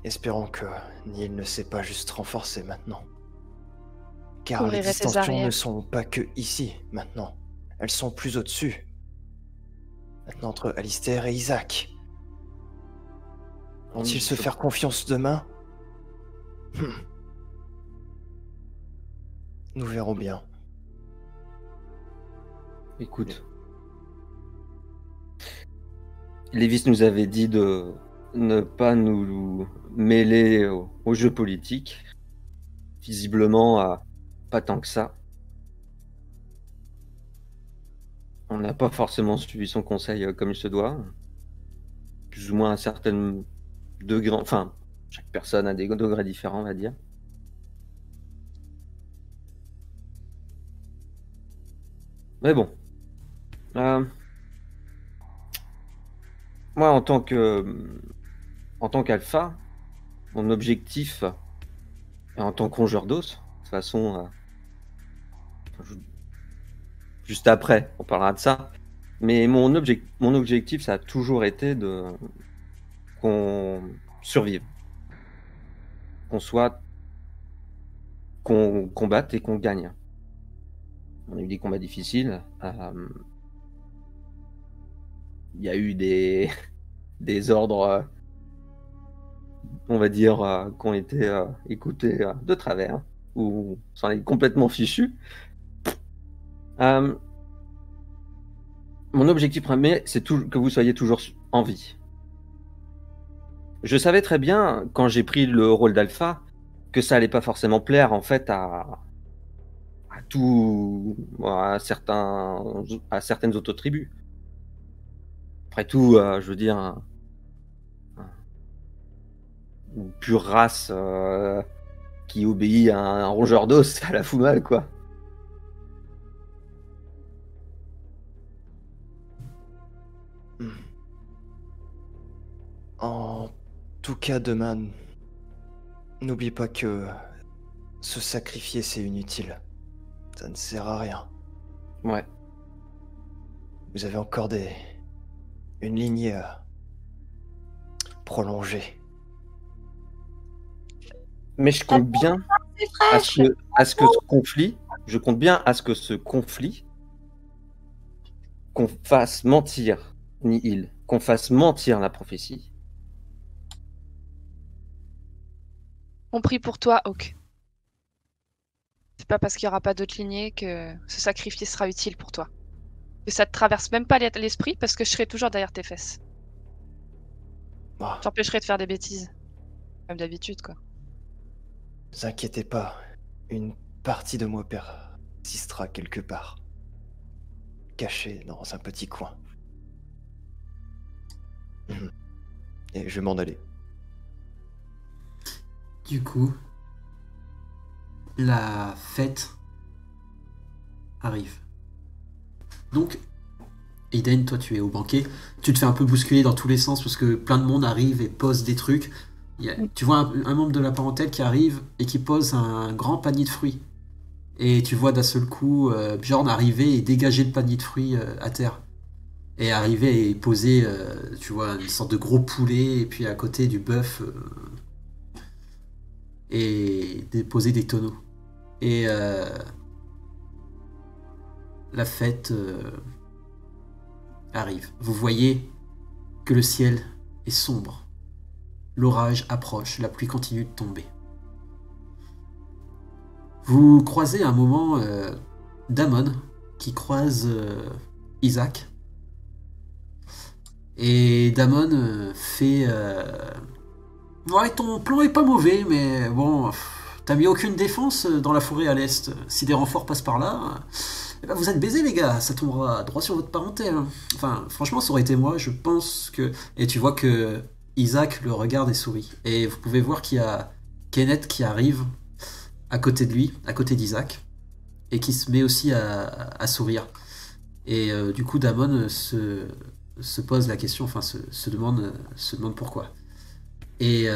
espérons que Neil ne s'est pas juste renforcé maintenant. Car les Couvrirai ses distensions arrières. ne sont pas que ici, maintenant. Elles sont plus au-dessus. Maintenant entre Alistair et Isaac. Vont-ils se faire confiance demain? Nous verrons bien. Écoute. Lévis nous avait dit de ne pas nous mêler aux jeux politiques. Visiblement, pas tant que ça. On n'a pas forcément suivi son conseil comme il se doit. Plus ou moins à certains degrés. Enfin, chaque personne a des degrés différents, on va dire. Mais bon. Moi, en tant qu'alpha, mon objectif, et en tant que rongeur d'os, de toute façon, juste après, on parlera de ça. Mais mon objectif, ça a toujours été qu'on survive. Qu'on combatte et qu'on gagne. On a eu des combats difficiles. Il y a eu des ordres, on va dire, qui ont été écoutés de travers, ou s'en est complètement fichu. Mon objectif premier, c'est que vous soyez toujours en vie. Je savais très bien, quand j'ai pris le rôle d'alpha, que ça allait pas forcément plaire en fait à certaines autres tribus. Après tout, je veux dire, une pure race qui obéit à un rongeur d'os, ça la fout mal, quoi. En tout cas, demain, n'oublie pas que se sacrifier, c'est inutile. Ça ne sert à rien. Ouais. Vous avez encore une lignée à prolonger. Mais je compte bien à ce que ce conflit, qu'on fasse mentir Nihil, qu'on fasse mentir la prophétie. On prie pour toi, Hawk. C'est pas parce qu'il n'y aura pas d'autre lignée que ce sacrifice sera utile pour toi. Que ça te traverse même pas l'esprit parce que je serai toujours derrière tes fesses. Ah, J'empêcherai de faire des bêtises. Comme d'habitude, quoi. vous inquiétez pas, une partie de moi persistera quelque part, caché dans un petit coin. Et je vais m'en aller. Du coup, la fête arrive. Donc, Aiden, toi tu es au banquet, tu te fais un peu bousculer dans tous les sens parce que plein de monde arrive et pose des trucs. Tu vois un membre de la parentèle qui arrive et qui pose un grand panier de fruits. Et tu vois d'un seul coup Bjorn arriver et dégager le panier de fruits à terre. Et arriver et poser, tu vois, une sorte de gros poulet et puis à côté du bœuf et déposer des tonneaux. Et la fête arrive. Vous voyez que le ciel est sombre. L'orage approche, la pluie continue de tomber. Vous croisez à un moment Damon qui croise Isaac. Et Damon fait ouais, ton plan est pas mauvais, mais bon, t'as mis aucune défense dans la forêt à l'est. Si des renforts passent par là, eh ben vous êtes baisés les gars, ça tombera droit sur votre parentèle. Enfin, franchement, ça aurait été moi, je pense que... Et tu vois que Isaac le regarde et sourit. Et vous pouvez voir qu'il y a Kenneth qui arrive à côté de lui, à côté d'Isaac, et qui se met aussi à sourire. Et du coup, Damon se pose la question, enfin se demande pourquoi. Et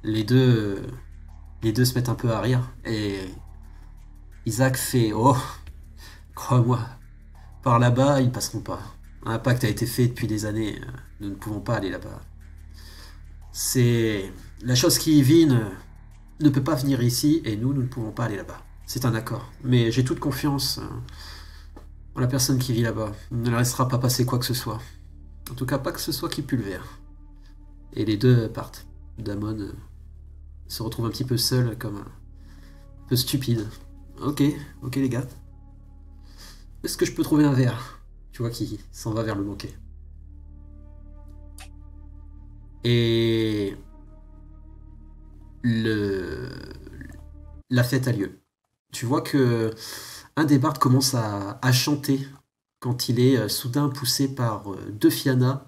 les deux se mettent un peu à rire, et Isaac fait « Oh, crois-moi, par là-bas, ils passeront pas. Un pacte a été fait depuis des années, nous ne pouvons pas aller là-bas. C'est... La chose qui vit ne peut pas venir ici, et nous ne pouvons pas aller là-bas. C'est un accord. Mais j'ai toute confiance en la personne qui vit là-bas. Il ne laissera pas passer quoi que ce soit. En tout cas, pas que ce soit qui pulvère. » Et les deux partent. Damon se retrouve un petit peu seul, comme un peu stupide. Ok les gars. Est-ce que je peux trouver un verre? Tu vois qu'il s'en va vers le banquet. Et la fête a lieu. Tu vois que un des bardes commence à chanter quand il est soudain poussé par deux Fianna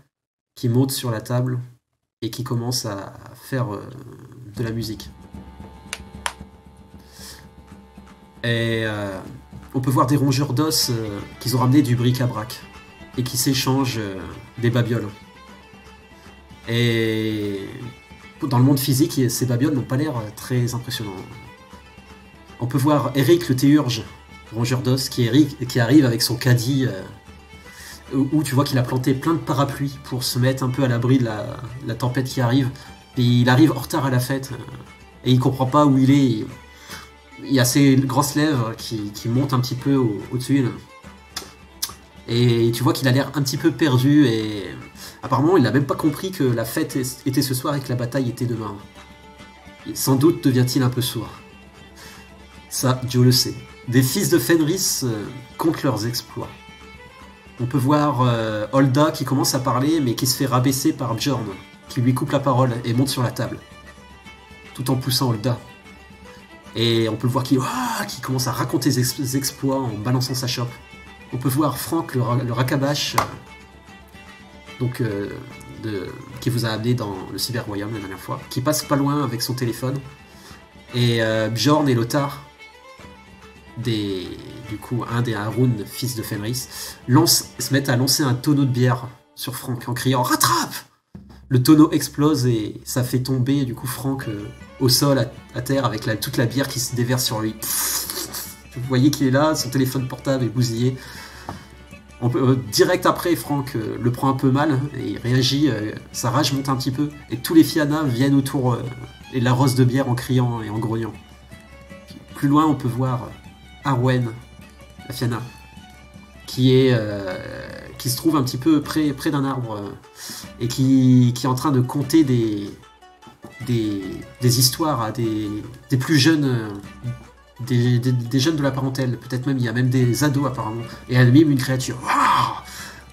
qui montent sur la table et qui commencent à faire de la musique. Et on peut voir des rongeurs d'os qu'ils ont ramené du bric-à-brac et qui s'échangent des babioles. Et dans le monde physique, ces babioles n'ont pas l'air très impressionnants. On peut voir Eric le théurge, rongeur d'os, qui arrive avec son caddie où tu vois qu'il a planté plein de parapluies pour se mettre un peu à l'abri de la tempête qui arrive. Et il arrive en retard à la fête et il comprend pas où il est. Il y a ses grosses lèvres qui montent un petit peu au-dessus. Et tu vois qu'il a l'air un petit peu perdu et apparemment il n'a même pas compris que la fête était ce soir et que la bataille était demain. Et sans doute devient-il un peu sourd. Ça, Joe le sait. Des fils de Fenris comptent leurs exploits. On peut voir Holda qui commence à parler mais qui se fait rabaisser par Bjorn, qui lui coupe la parole et monte sur la table, tout en poussant Holda. Et on peut le voir qui commence à raconter ses exploits en balançant sa chope. On peut voir Franck, le Rakabash, qui vous a amené dans le Cyber-Royaume la dernière fois, qui passe pas loin avec son téléphone. Et Bjorn et Lothar, du coup, un des Harun, fils de Fenris, se mettent à lancer un tonneau de bière sur Franck en criant « Rattrape !» Le tonneau explose et ça fait tomber du coup Franck au sol, à terre, avec toute la bière qui se déverse sur lui. Vous voyez qu'il est là, son téléphone portable est bousillé. Direct après, Franck le prend un peu mal et il réagit, sa rage monte un petit peu et tous les Fianna viennent autour et l'arrosent de bière en criant et en grognant. Plus loin, on peut voir Arwen, la Fianna, qui se trouve un petit peu près d'un arbre et qui est en train de conter des histoires à des plus jeunes, des jeunes de la parentèle. Peut-être même, il y a même des ados apparemment. Et elle mime une créature.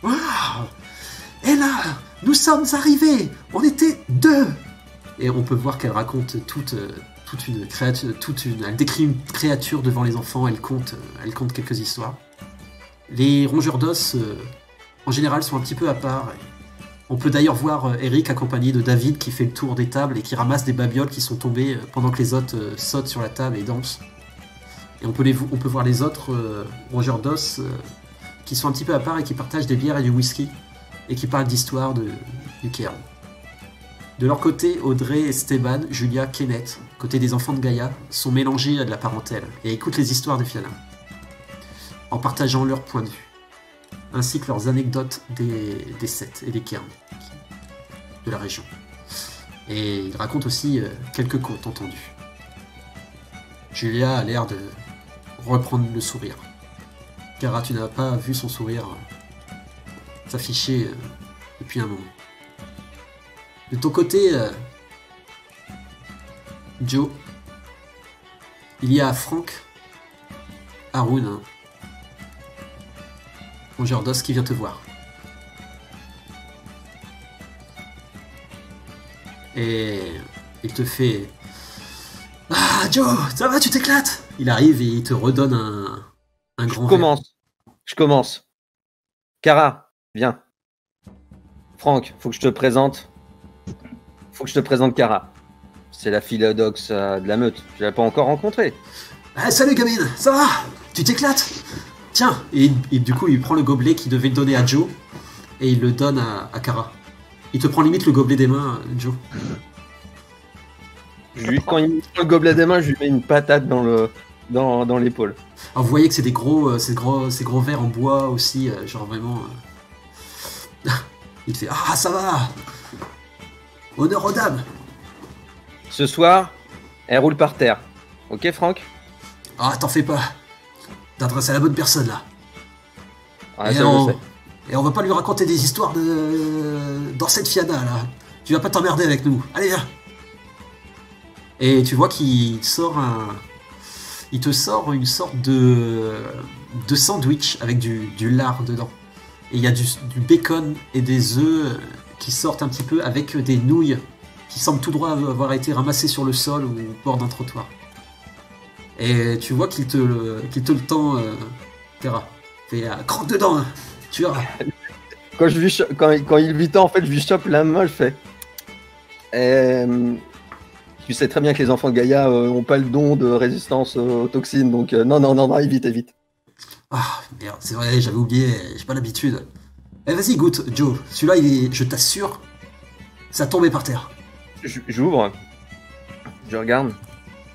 Waouh! Et là, nous sommes arrivés! On était deux! Et on peut voir qu'elle raconte elle décrit une créature devant les enfants, elle compte quelques histoires. Les rongeurs d'os, en général, sont un petit peu à part. On peut d'ailleurs voir Eric accompagné de David qui fait le tour des tables et qui ramasse des babioles qui sont tombées pendant que les autres sautent sur la table et dansent. Et on peut voir les autres rongeurs d'os qui sont un petit peu à part et qui partagent des bières et du whisky et qui parlent d'histoire du Cairn. De leur côté, Audrey, Esteban, Julia, Kenneth, côté des enfants de Gaïa, sont mélangés à de la parentèle et écoutent les histoires des Fianna, en partageant leurs points de vue, ainsi que leurs anecdotes des Seth et des Cairn de la région. Et ils racontent aussi quelques contes entendus. Julia a l'air de reprendre le sourire. Kara, tu n'as pas vu son sourire s'afficher depuis un moment. De ton côté, Joe, il y a Franck, Haroun, rongeur d'os qui vient te voir. Et il te fait... Ah, Joe, ça va, tu t'éclates? Il arrive et il te redonne un grand verre. Je commence. Kara, viens. Franck, faut que je te présente. Kara. C'est la philodoxe de la meute. Je l'ai pas encore rencontrée. Ah, salut gamine, ça va? Tu t'éclates? Tiens, et du coup il prend le gobelet qu'il devait donner à Joe et il le donne à Kara. Il te prend limite le gobelet des mains, Joe. Quand il prend le gobelet des mains, je lui mets une patate dans l'épaule. Alors vous voyez que c'est des gros verres en bois aussi, genre vraiment... Il te fait « Ah, ça va! Honneur aux dames !» Ce soir, elle roule par terre. Ok, Franck? Ah, t'en fais pas. T'adresses à la bonne personne, là. Ah, ça, je sais. Et on va pas lui raconter des histoires dans cette Fianna, là. Tu vas pas t'emmerder avec nous. Allez, viens. Et tu vois qu'il il te sort une sorte de sandwich avec du lard dedans. Et il y a du bacon et des œufs qui sortent un petit peu avec des nouilles qui semblent tout droit avoir été ramassées sur le sol ou au bord d'un trottoir. Et tu vois qu'il te le tend, Kara. Fais croque dedans, hein. Tu verras. Quand il lui tend, en fait, je lui chope la main, je fais. Tu sais très bien que les enfants de Gaïa ont pas le don de résistance aux toxines, donc non, évite. Ah, merde, c'est vrai, j'avais oublié, j'ai pas l'habitude. Eh, vas-y, goûte, Joe. Celui-là, je t'assure, ça tombait par terre. J'ouvre, je regarde.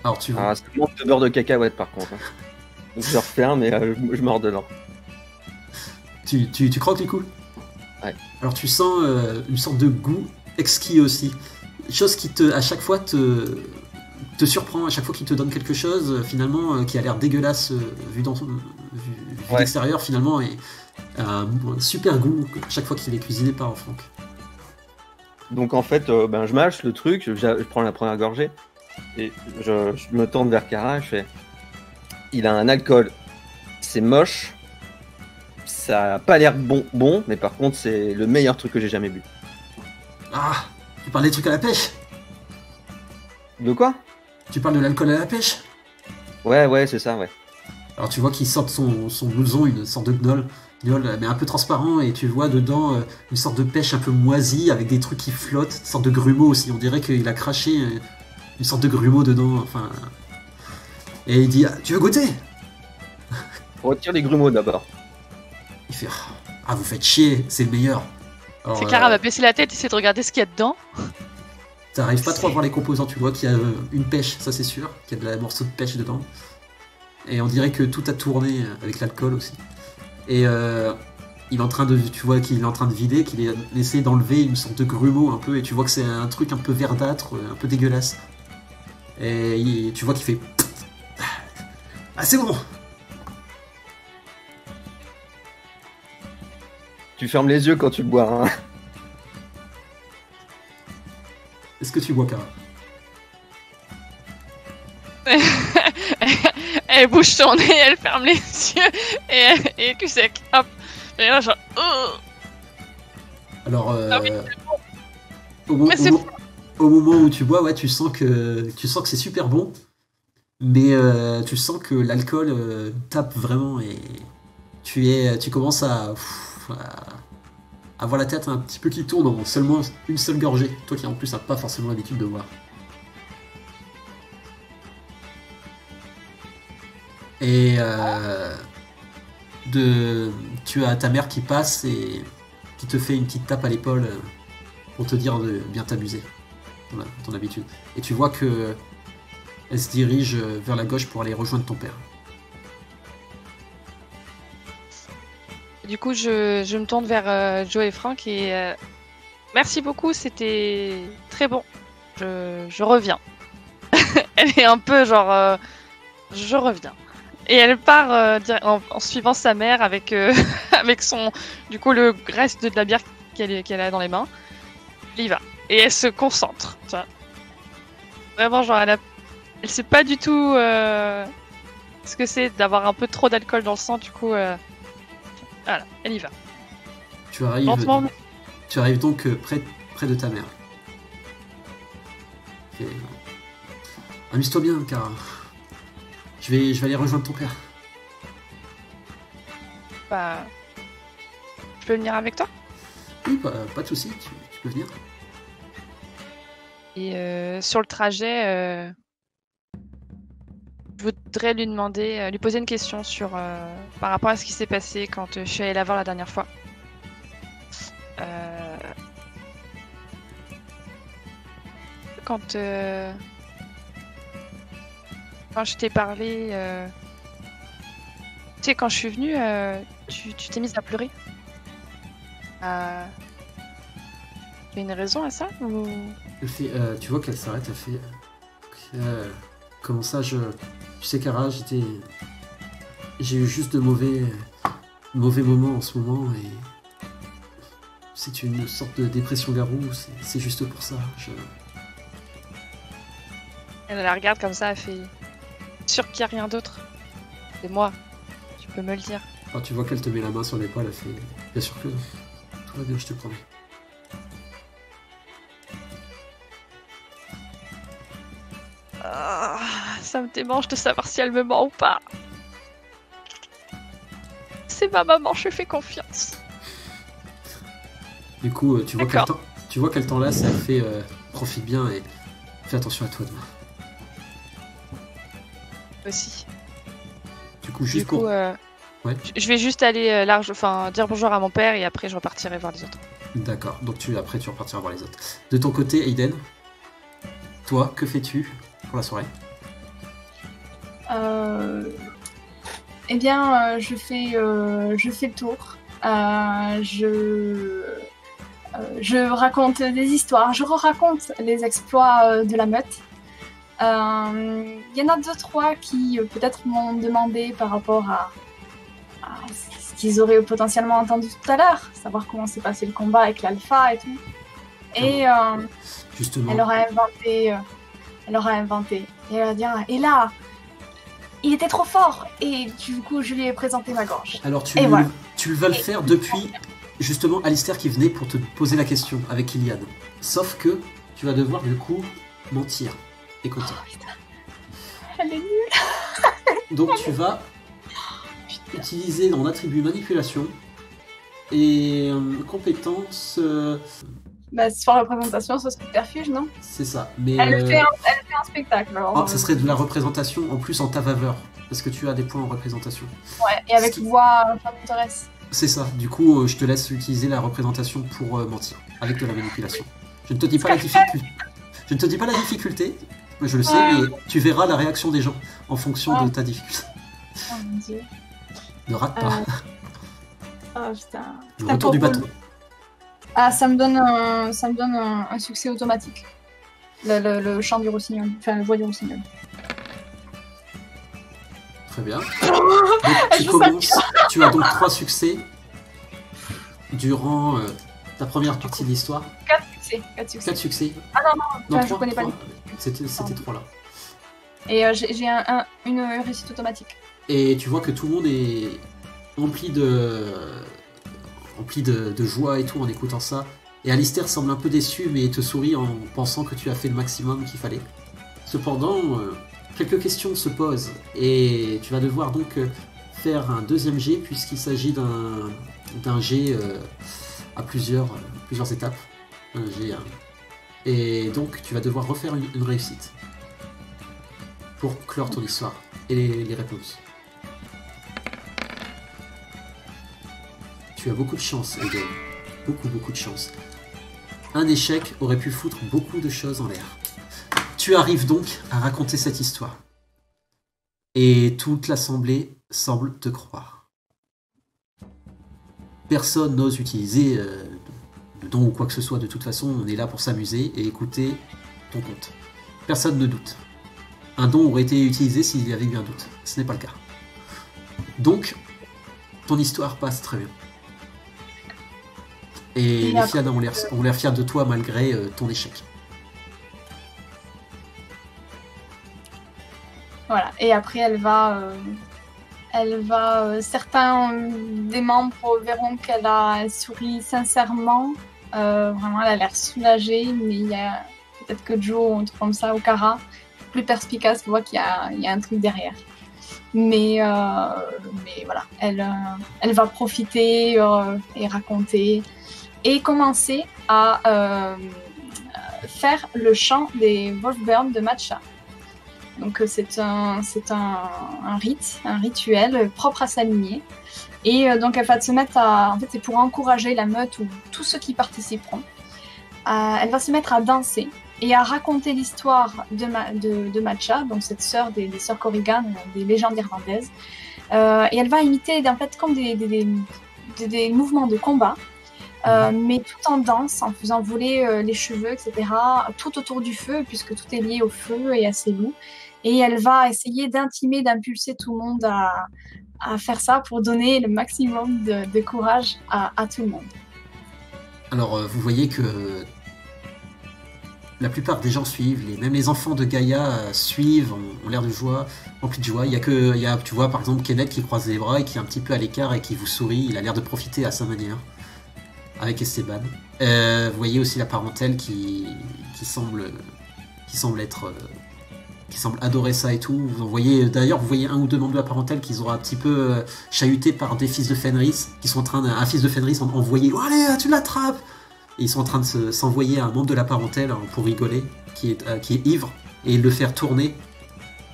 Alors, tu vois. Ah, ça manque de beurre de cacahuète, par contre. Donc, je referme et je mords dedans. Tu croques, du coup? Ouais. Alors, tu sens une sorte de goût exquis aussi. Chose qui à chaque fois te surprend, à chaque fois qu'il te donne quelque chose, finalement, qui a l'air dégueulasse vu d'extérieur, finalement, et un super goût chaque fois qu'il est cuisiné par Franck. Donc en fait, je mâche le truc, je prends la première gorgée, et je me tourne vers Kara, je fais... Il a un alcool, c'est moche, ça a pas l'air bon, mais par contre c'est le meilleur truc que j'ai jamais bu. Ah, tu parles des trucs à la pêche? De quoi? Tu parles de l'alcool à la pêche? Ouais, c'est ça, ouais. Alors tu vois qu'il sort de son blouson une sorte de gnôle, mais un peu transparent, et tu vois dedans une sorte de pêche un peu moisie avec des trucs qui flottent, une sorte de grumeau aussi. On dirait qu'il a craché une sorte de grumeau dedans, enfin. Et il dit tu veux goûter? Retire les grumeaux d'abord. Il fait ah, vous faites chier, c'est le meilleur. C'est Clara va baisser la tête, essayer de regarder ce qu'il y a dedans. T'arrives pas trop à voir les composants, tu vois qu'il y a une pêche, ça c'est sûr, qu'il y a de la morceau de pêche dedans. Et on dirait que tout a tourné avec l'alcool aussi. Et il est en train de, tu vois qu'il est en train de vider, qu'il est essayé d'enlever une sorte de grumeau un peu, et tu vois que c'est un truc un peu verdâtre, un peu dégueulasse. Et tu vois qu'il fait ah, c'est bon. Tu fermes les yeux quand tu le bois, hein. Est-ce que tu bois, Kara? Elle bouge son nez, elle ferme les yeux et cul sec. Hop. Et là, genre. Alors, Ah oui, au au moment où tu bois, ouais, tu sens que c'est super bon, mais tu sens que l'alcool tape vraiment et tu commences à avoir la tête un petit peu qui tourne en seulement une seule gorgée. Toi qui en plus n'as pas forcément l'habitude de boire. Et tu as ta mère qui passe et qui te fait une petite tape à l'épaule pour te dire de bien t'abuser, dans ton habitude. Et tu vois que elle se dirige vers la gauche pour aller rejoindre ton père. Du coup, je me tourne vers Joe et Franck et merci beaucoup, c'était très bon. Je reviens. Elle est un peu genre je reviens. Et elle part en suivant sa mère avec avec son du coup le reste de la bière qu'elle a dans les mains. Elle y va et elle se concentre. Tu vois. Vraiment genre elle sait pas du tout ce que c'est d'avoir un peu trop d'alcool dans le sang. Du coup voilà, elle y va. Tu arrives donc près de ta mère. Et... Amuse-toi bien, car je vais aller rejoindre ton père. Bah, je peux venir avec toi? Oui, pas de souci, tu peux venir. Et sur le trajet, je voudrais lui demander, lui poser une question sur par rapport à ce qui s'est passé quand je suis allée la voir la dernière fois. Quand je t'ai parlé, tu sais, quand je suis venue, tu t'es mise à pleurer. Il y a une raison à ça ou... Elle fait, tu vois qu'elle s'arrête, elle fait... comment ça, tu sais, Kara, j'ai eu juste de mauvais moments en ce moment et c'est une sorte de dépression garou, c'est juste pour ça. Elle la regarde comme ça, elle fait... Sûr qu'il n'y a rien d'autre? C'est moi, tu peux me le dire. Alors, tu vois qu'elle te met la main sur l'épaule, elle fait... Bien sûr que non. Tout va bien, je te promets. Ah, ça me démange de savoir si elle me ment ou pas. C'est ma maman, je lui fais confiance. Du coup, tu vois qu'elle t'enlace et elle fait profite bien et fais attention à toi demain. Aussi. Du coup, juste pour... Ouais. Je vais juste aller dire bonjour à mon père et après je repartirai voir les autres. D'accord, donc après tu repartiras voir les autres. De ton côté, Aiden, toi, que fais-tu pour la soirée? Eh bien, je fais le tour. Je raconte des histoires. Je raconte les exploits de la meute. Il y en a 2-3 qui peut-être m'ont demandé par rapport à ce qu'ils auraient potentiellement entendu tout à l'heure, savoir comment s'est passé le combat avec l'alpha et tout. Et justement, elle aura inventé. Et elle va dire, et là, il était trop fort. Et du coup, je lui ai présenté ma gorge. Alors voilà. Tu vas le faire depuis justement Alistair qui venait pour te poser la question avec Iliad. Sauf que tu vas devoir du coup mentir. Écoute. Oh, putain. Elle est nulle. Donc tu vas utiliser dans l'attribut manipulation et compétence... Bah, sur la représentation, ce subterfuge, non? C'est ça. Mais elle fait un spectacle. Alors, ça serait de la représentation en plus en ta faveur, parce que tu as des points en représentation. Ouais, et avec voix forteresse. C'est ça. Du coup, je te laisse utiliser la représentation pour mentir, avec de la manipulation. Je ne te dis pas la difficulté. Je ne te dis pas la difficulté, je le sais, mais tu verras la réaction des gens en fonction de ta difficulté. Oh mon dieu. Ne rate pas. Oh putain. Le retour du bateau. Ah, ça me donne un succès automatique. Le chant du rossignol, enfin la voix du rossignol. Très bien. Donc, tu as donc 3 succès durant ta première partie de l'histoire. 4 succès. Ah non, je connais pas. C'était 3 là. Et j'ai une réussite automatique. Et tu vois que tout le monde est rempli de joie et tout en écoutant ça. Et Alistair semble un peu déçu, mais te sourit en pensant que tu as fait le maximum qu'il fallait. Cependant, quelques questions se posent, et tu vas devoir donc faire un deuxième jet, puisqu'il s'agit d'un jet à plusieurs étapes. Un jet, et donc tu vas devoir refaire une réussite pour clore ton histoire et les réponses. Tu as beaucoup de chance, Eden. Beaucoup de chance. Un échec aurait pu foutre beaucoup de choses en l'air. Tu arrives donc à raconter cette histoire. Et toute l'assemblée semble te croire. Personne n'ose utiliser de don ou quoi que ce soit. De toute façon, on est là pour s'amuser et écouter ton conte. Personne ne doute. Un don aurait été utilisé s'il y avait eu un doute. Ce n'est pas le cas. Donc, ton histoire passe très bien. Et les Fianna ont l'air fiers de toi malgré ton échec. Voilà, et après certains des membres verront elle sourit sincèrement. Vraiment, elle a l'air soulagée, mais il y a peut-être que Joe, un truc comme ça, ou Kara, plus perspicace, voit qu'il y a un truc derrière. Mais voilà, elle va profiter et raconter et commencer à faire le chant des Wolfburn de Matcha. Donc c'est un rite, un rituel propre à sa lignée. Et donc elle va se mettre à... En fait, c'est pour encourager la meute ou tous ceux qui participeront. Elle va se mettre à danser et à raconter l'histoire de Matcha, donc cette sœur des sœurs Corrigan, des légendes irlandaises. Et elle va imiter en fait comme des mouvements de combat, mais tout en danse, en faisant voler les cheveux, etc., tout autour du feu, puisque tout est lié au feu et à ses loups. Et elle va essayer d'intimer, d'impulser tout le monde à faire ça pour donner le maximum de courage à tout le monde. Alors, vous voyez que la plupart des gens suivent, même les enfants de Gaïa suivent, ont l'air de joie, remplis de joie. Tu vois par exemple Kenneth qui croise les bras et qui est un petit peu à l'écart et qui vous sourit, il a l'air de profiter à sa manière, avec Esteban. Vous voyez aussi la parentèle qui semble adorer ça et tout. Vous voyez un ou deux membres de la parentèle qui ont un petit peu chahuté par des fils de Fenris, qui sont en train un fils de Fenris envoyé, oh, allez, tu l'attrapes. Et ils sont en train de s'envoyer à un membre de la parentèle pour rigoler, qui est ivre, et le faire tourner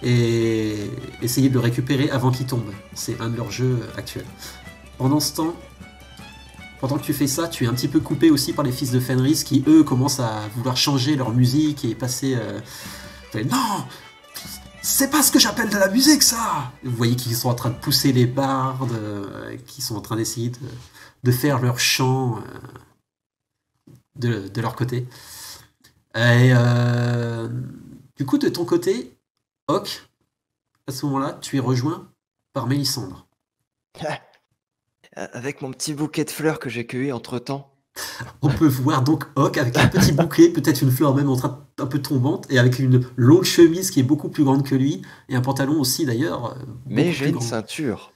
et essayer de le récupérer avant qu'il tombe. C'est un de leurs jeux actuels. Pendant ce temps, pendant que tu fais ça, tu es un petit peu coupé aussi par les fils de Fenris qui, eux, commencent à vouloir changer leur musique et passer... non, c'est pas ce que j'appelle de la musique, ça. Vous voyez qu'ils sont en train de pousser les bardes, qui sont en train d'essayer de faire leur chant de leur côté. Et du coup, de ton côté, Hawk, à ce moment-là, tu es rejoint par Mélisandre. Avec mon petit bouquet de fleurs que j'ai cueilli entre-temps. On peut voir donc Hawk avec un petit bouquet, peut-être une fleur même un peu tombante, et avec une longue chemise qui est beaucoup plus grande que lui, et un pantalon aussi d'ailleurs. Mais j'ai une ceinture,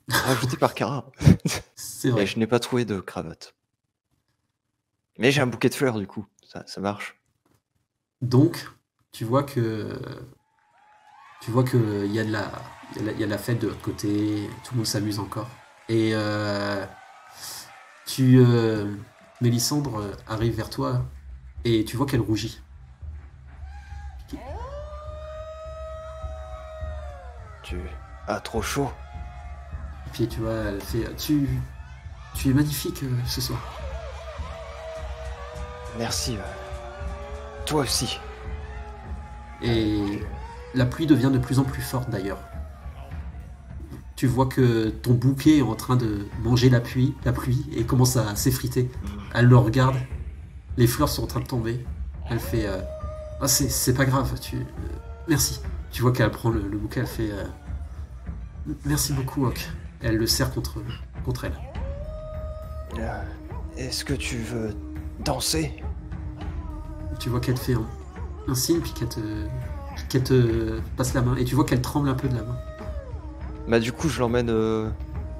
rajoutée par Kara. C'est vrai. Et je n'ai pas trouvé de cravate. Mais j'ai un bouquet de fleurs du coup, ça marche. Donc, tu vois que il y a de la fête de l'autre côté, tout le monde s'amuse encore. Et Mélisandre arrive vers toi et tu vois qu'elle rougit. Tu as trop chaud. Et puis tu vois, elle fait tu es magnifique ce soir. Merci. Toi aussi. Et la pluie devient de plus en plus forte d'ailleurs. Tu vois que ton bouquet est en train de manger la pluie et commence à s'effriter. Elle le regarde, les fleurs sont en train de tomber. Elle fait c'est pas grave, merci. Tu vois qu'elle prend le bouquet, elle fait merci beaucoup, Hawk. Elle le serre contre elle. Est-ce que tu veux danser? Tu vois qu'elle te fait un signe, puis qu'elle te passe la main, et tu vois qu'elle tremble un peu de la main. Bah du coup je l'emmène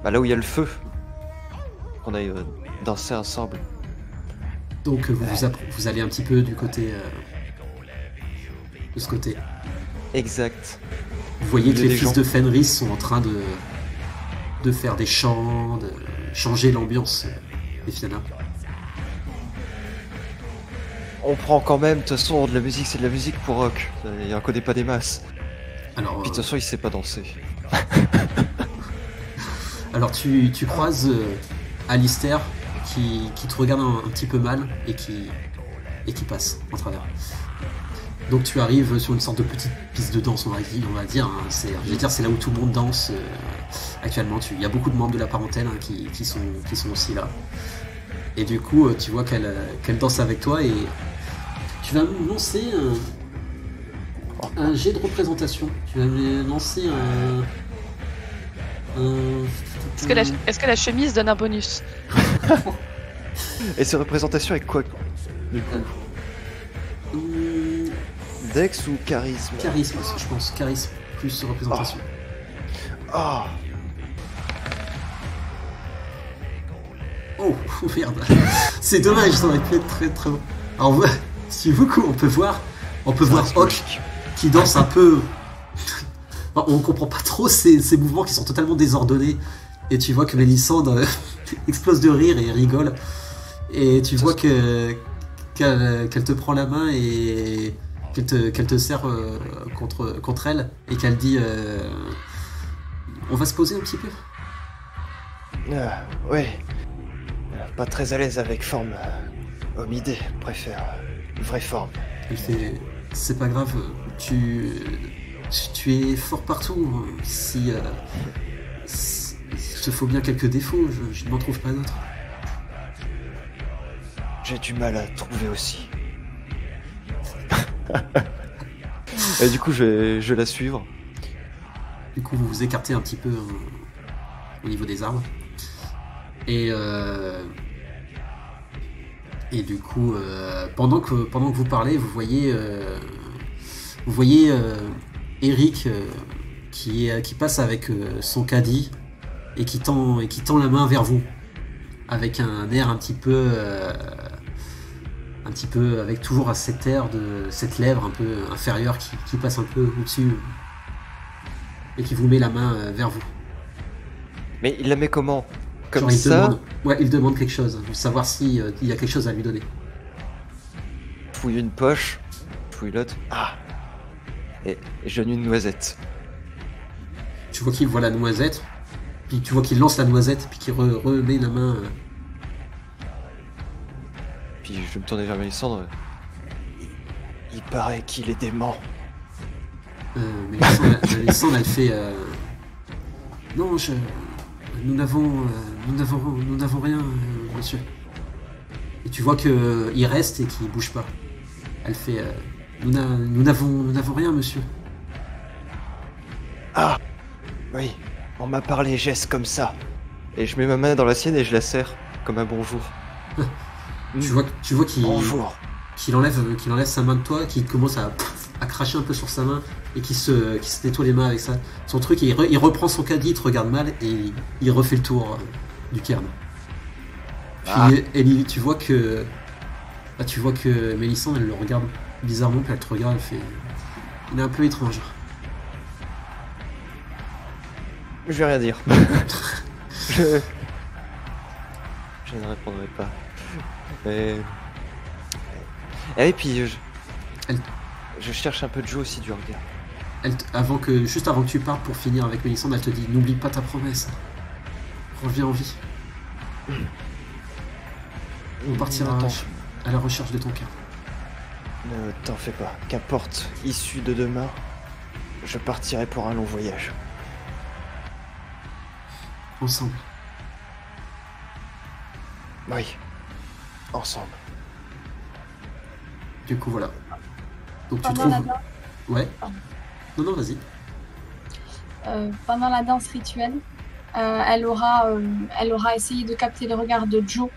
là où il y a le feu. Qu'on aille danser ensemble. Donc vous allez un petit peu du côté... de ce côté. Exact. Vous voyez que Il y a les des fils gens. de Fenris sont en train de faire des chants, de changer l'ambiance des Fianna. On prend quand même, de toute façon, de la musique, c'est de la musique pour rock. Il en connaît pas des masses. Alors, Puis de toute façon, il sait pas danser. alors tu croises Alistair qui te regarde un petit peu mal et qui passe en travers. Donc tu arrives sur une sorte de petite piste de danse, on va dire. Hein. C'est là où tout le monde danse actuellement. Il y a beaucoup de membres de la parentèle hein, qui sont aussi là. Et du coup, tu vois qu'elle danse avec toi et tu vas me lancer un jet de représentation. Tu vas me lancer Est-ce que la chemise donne un bonus? Et ces représentations avec quoi du coup Dex ou charisme? Charisme, je pense. Charisme plus représentation. Ah. Oh, merde. C'est dommage, ça aurait pu être très très bon. Alors, si vous on peut voir Hawk qui danse un peu. Enfin, on comprend pas trop ces mouvements qui sont totalement désordonnés. Et tu vois que Mélissandre explose de rire et rigole. Et tu vois qu'elle te prend la main et qu'elle te serre contre elle et qu'elle dit on va se poser un petit peu. Ouais. Pas très à l'aise avec forme homme-idée, préfère vraie forme. Elle fait c'est pas grave, tu es fort partout. Si il te faut bien quelques défauts, je ne m'en trouve pas d'autres. J'ai du mal à trouver aussi. Et du coup, je vais la suivre. Du coup, vous vous écartez un petit peu au niveau des arbres. Et du coup, pendant que vous parlez, vous voyez Eric qui passe avec son caddie et qui tend la main vers vous avec un air un petit peu avec toujours cet air de cette lèvre un peu inférieure qui passe un peu au-dessus et qui vous met la main vers vous. Mais il la met comment? Comme Genre, ça? Il demande quelque chose, savoir si il y a quelque chose à lui donner. Fouille une poche, fouille l'autre. Ah. Et je donne une noisette. Tu vois qu'il voit la noisette, puis tu vois qu'il lance la noisette, puis qu'il remet la main. Puis je vais me tourner vers Mélissandre. Il paraît qu'il est dément. Mais Mélissandre, elle fait. Non, nous n'avons rien, monsieur. Et tu vois que il reste et qu'il bouge pas. Elle fait. Nous n'avons rien, monsieur. Ah. Oui. On m'a parlé geste comme ça. Et je mets ma main dans la sienne et je la serre comme un bonjour. Tu vois qu'il Bonjour. qu'il enlève sa main de toi, qu'il commence à cracher un peu sur sa main et qui se nettoie les mains avec son truc et il reprend son caddie, il te regarde mal et il refait le tour du cairn. Puis Ellie, tu vois que Mélissandre, elle le regarde bizarrement, puis elle te regarde, elle fait il est un peu étrange. Je vais rien dire. Je ne répondrai pas. Et puis je cherche un peu de Joe aussi du regard. Juste avant que tu partes pour finir avec Mélissandre, elle te dit n'oublie pas ta promesse. Reviens en vie. On partira à la recherche de ton cœur. Ne t'en fais pas. Qu'importe, issue de demain, je partirai pour un long voyage. Ensemble. Oui. Ensemble. Du coup, voilà. Donc tu Pendant trouves... la danse, Ouais. Pardon. Non, vas-y. pendant la danse rituelle, elle aura essayé de capter le regard de Joe.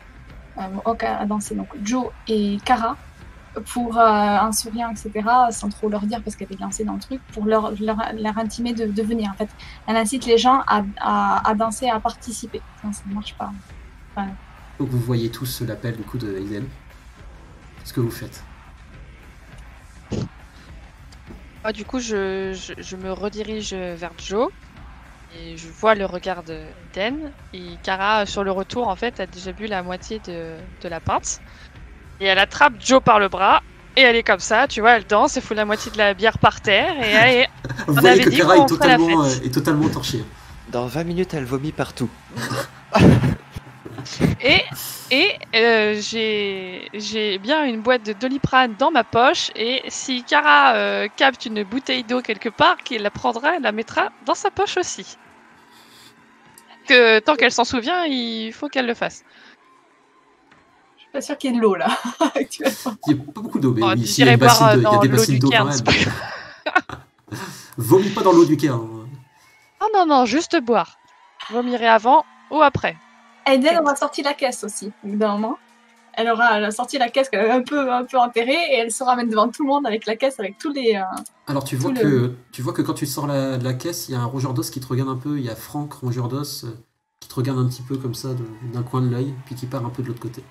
Hawk a dansé, donc Joe et Kara, pour en souriant, etc., sans trop leur dire parce qu'elle était lancée dans le truc, pour leur intimer de venir. En fait, elle incite les gens à danser, à participer. Sinon, ça ne marche pas. Enfin, Donc vous voyez tous l'appel du coup de Aiden. ce que vous faites. Ah, du coup, je me redirige vers Joe et je vois le regard d'Eden. Et Kara, sur le retour, en fait, a déjà bu la moitié de la pinte. Et elle attrape Joe par le bras et elle est comme ça, tu vois, elle danse, elle fout la moitié de la bière par terre et allez, Vous on voyez avait que dit Kara qu'on ferait la fête. est totalement torchée. Dans 20 minutes, elle vomit partout. J'ai bien une boîte de Doliprane dans ma poche et si Kara capte une bouteille d'eau quelque part, qu'elle la prendra, elle la mettra dans sa poche aussi. Que tant qu'elle s'en souvient, il faut qu'elle le fasse. Je suis pas sûre qu'il y ait de l'eau là, actuellement. Il n'y a pas beaucoup d'eau, mais Oh, oui, tu ici, il y a dirais boire il y a dans des l'eau bassines du d'eau Cairn, quand c'est même. pas- Vomis pas dans l'eau du Caire. Hein. Non, juste boire. Je vomirai avant ou après. Aiden aura sorti la caisse aussi, au bout d'un moment. Elle a sorti la caisse qu'elle avait un peu enterrée et elle se ramène devant tout le monde avec la caisse avec tous les... Alors tu vois que quand tu sors la caisse, il y a un rongeur d'os qui te regarde un peu, il y a Franck, rongeur d'os, qui te regarde un petit peu comme ça d'un coin de l'œil, puis qui part un peu de l'autre côté.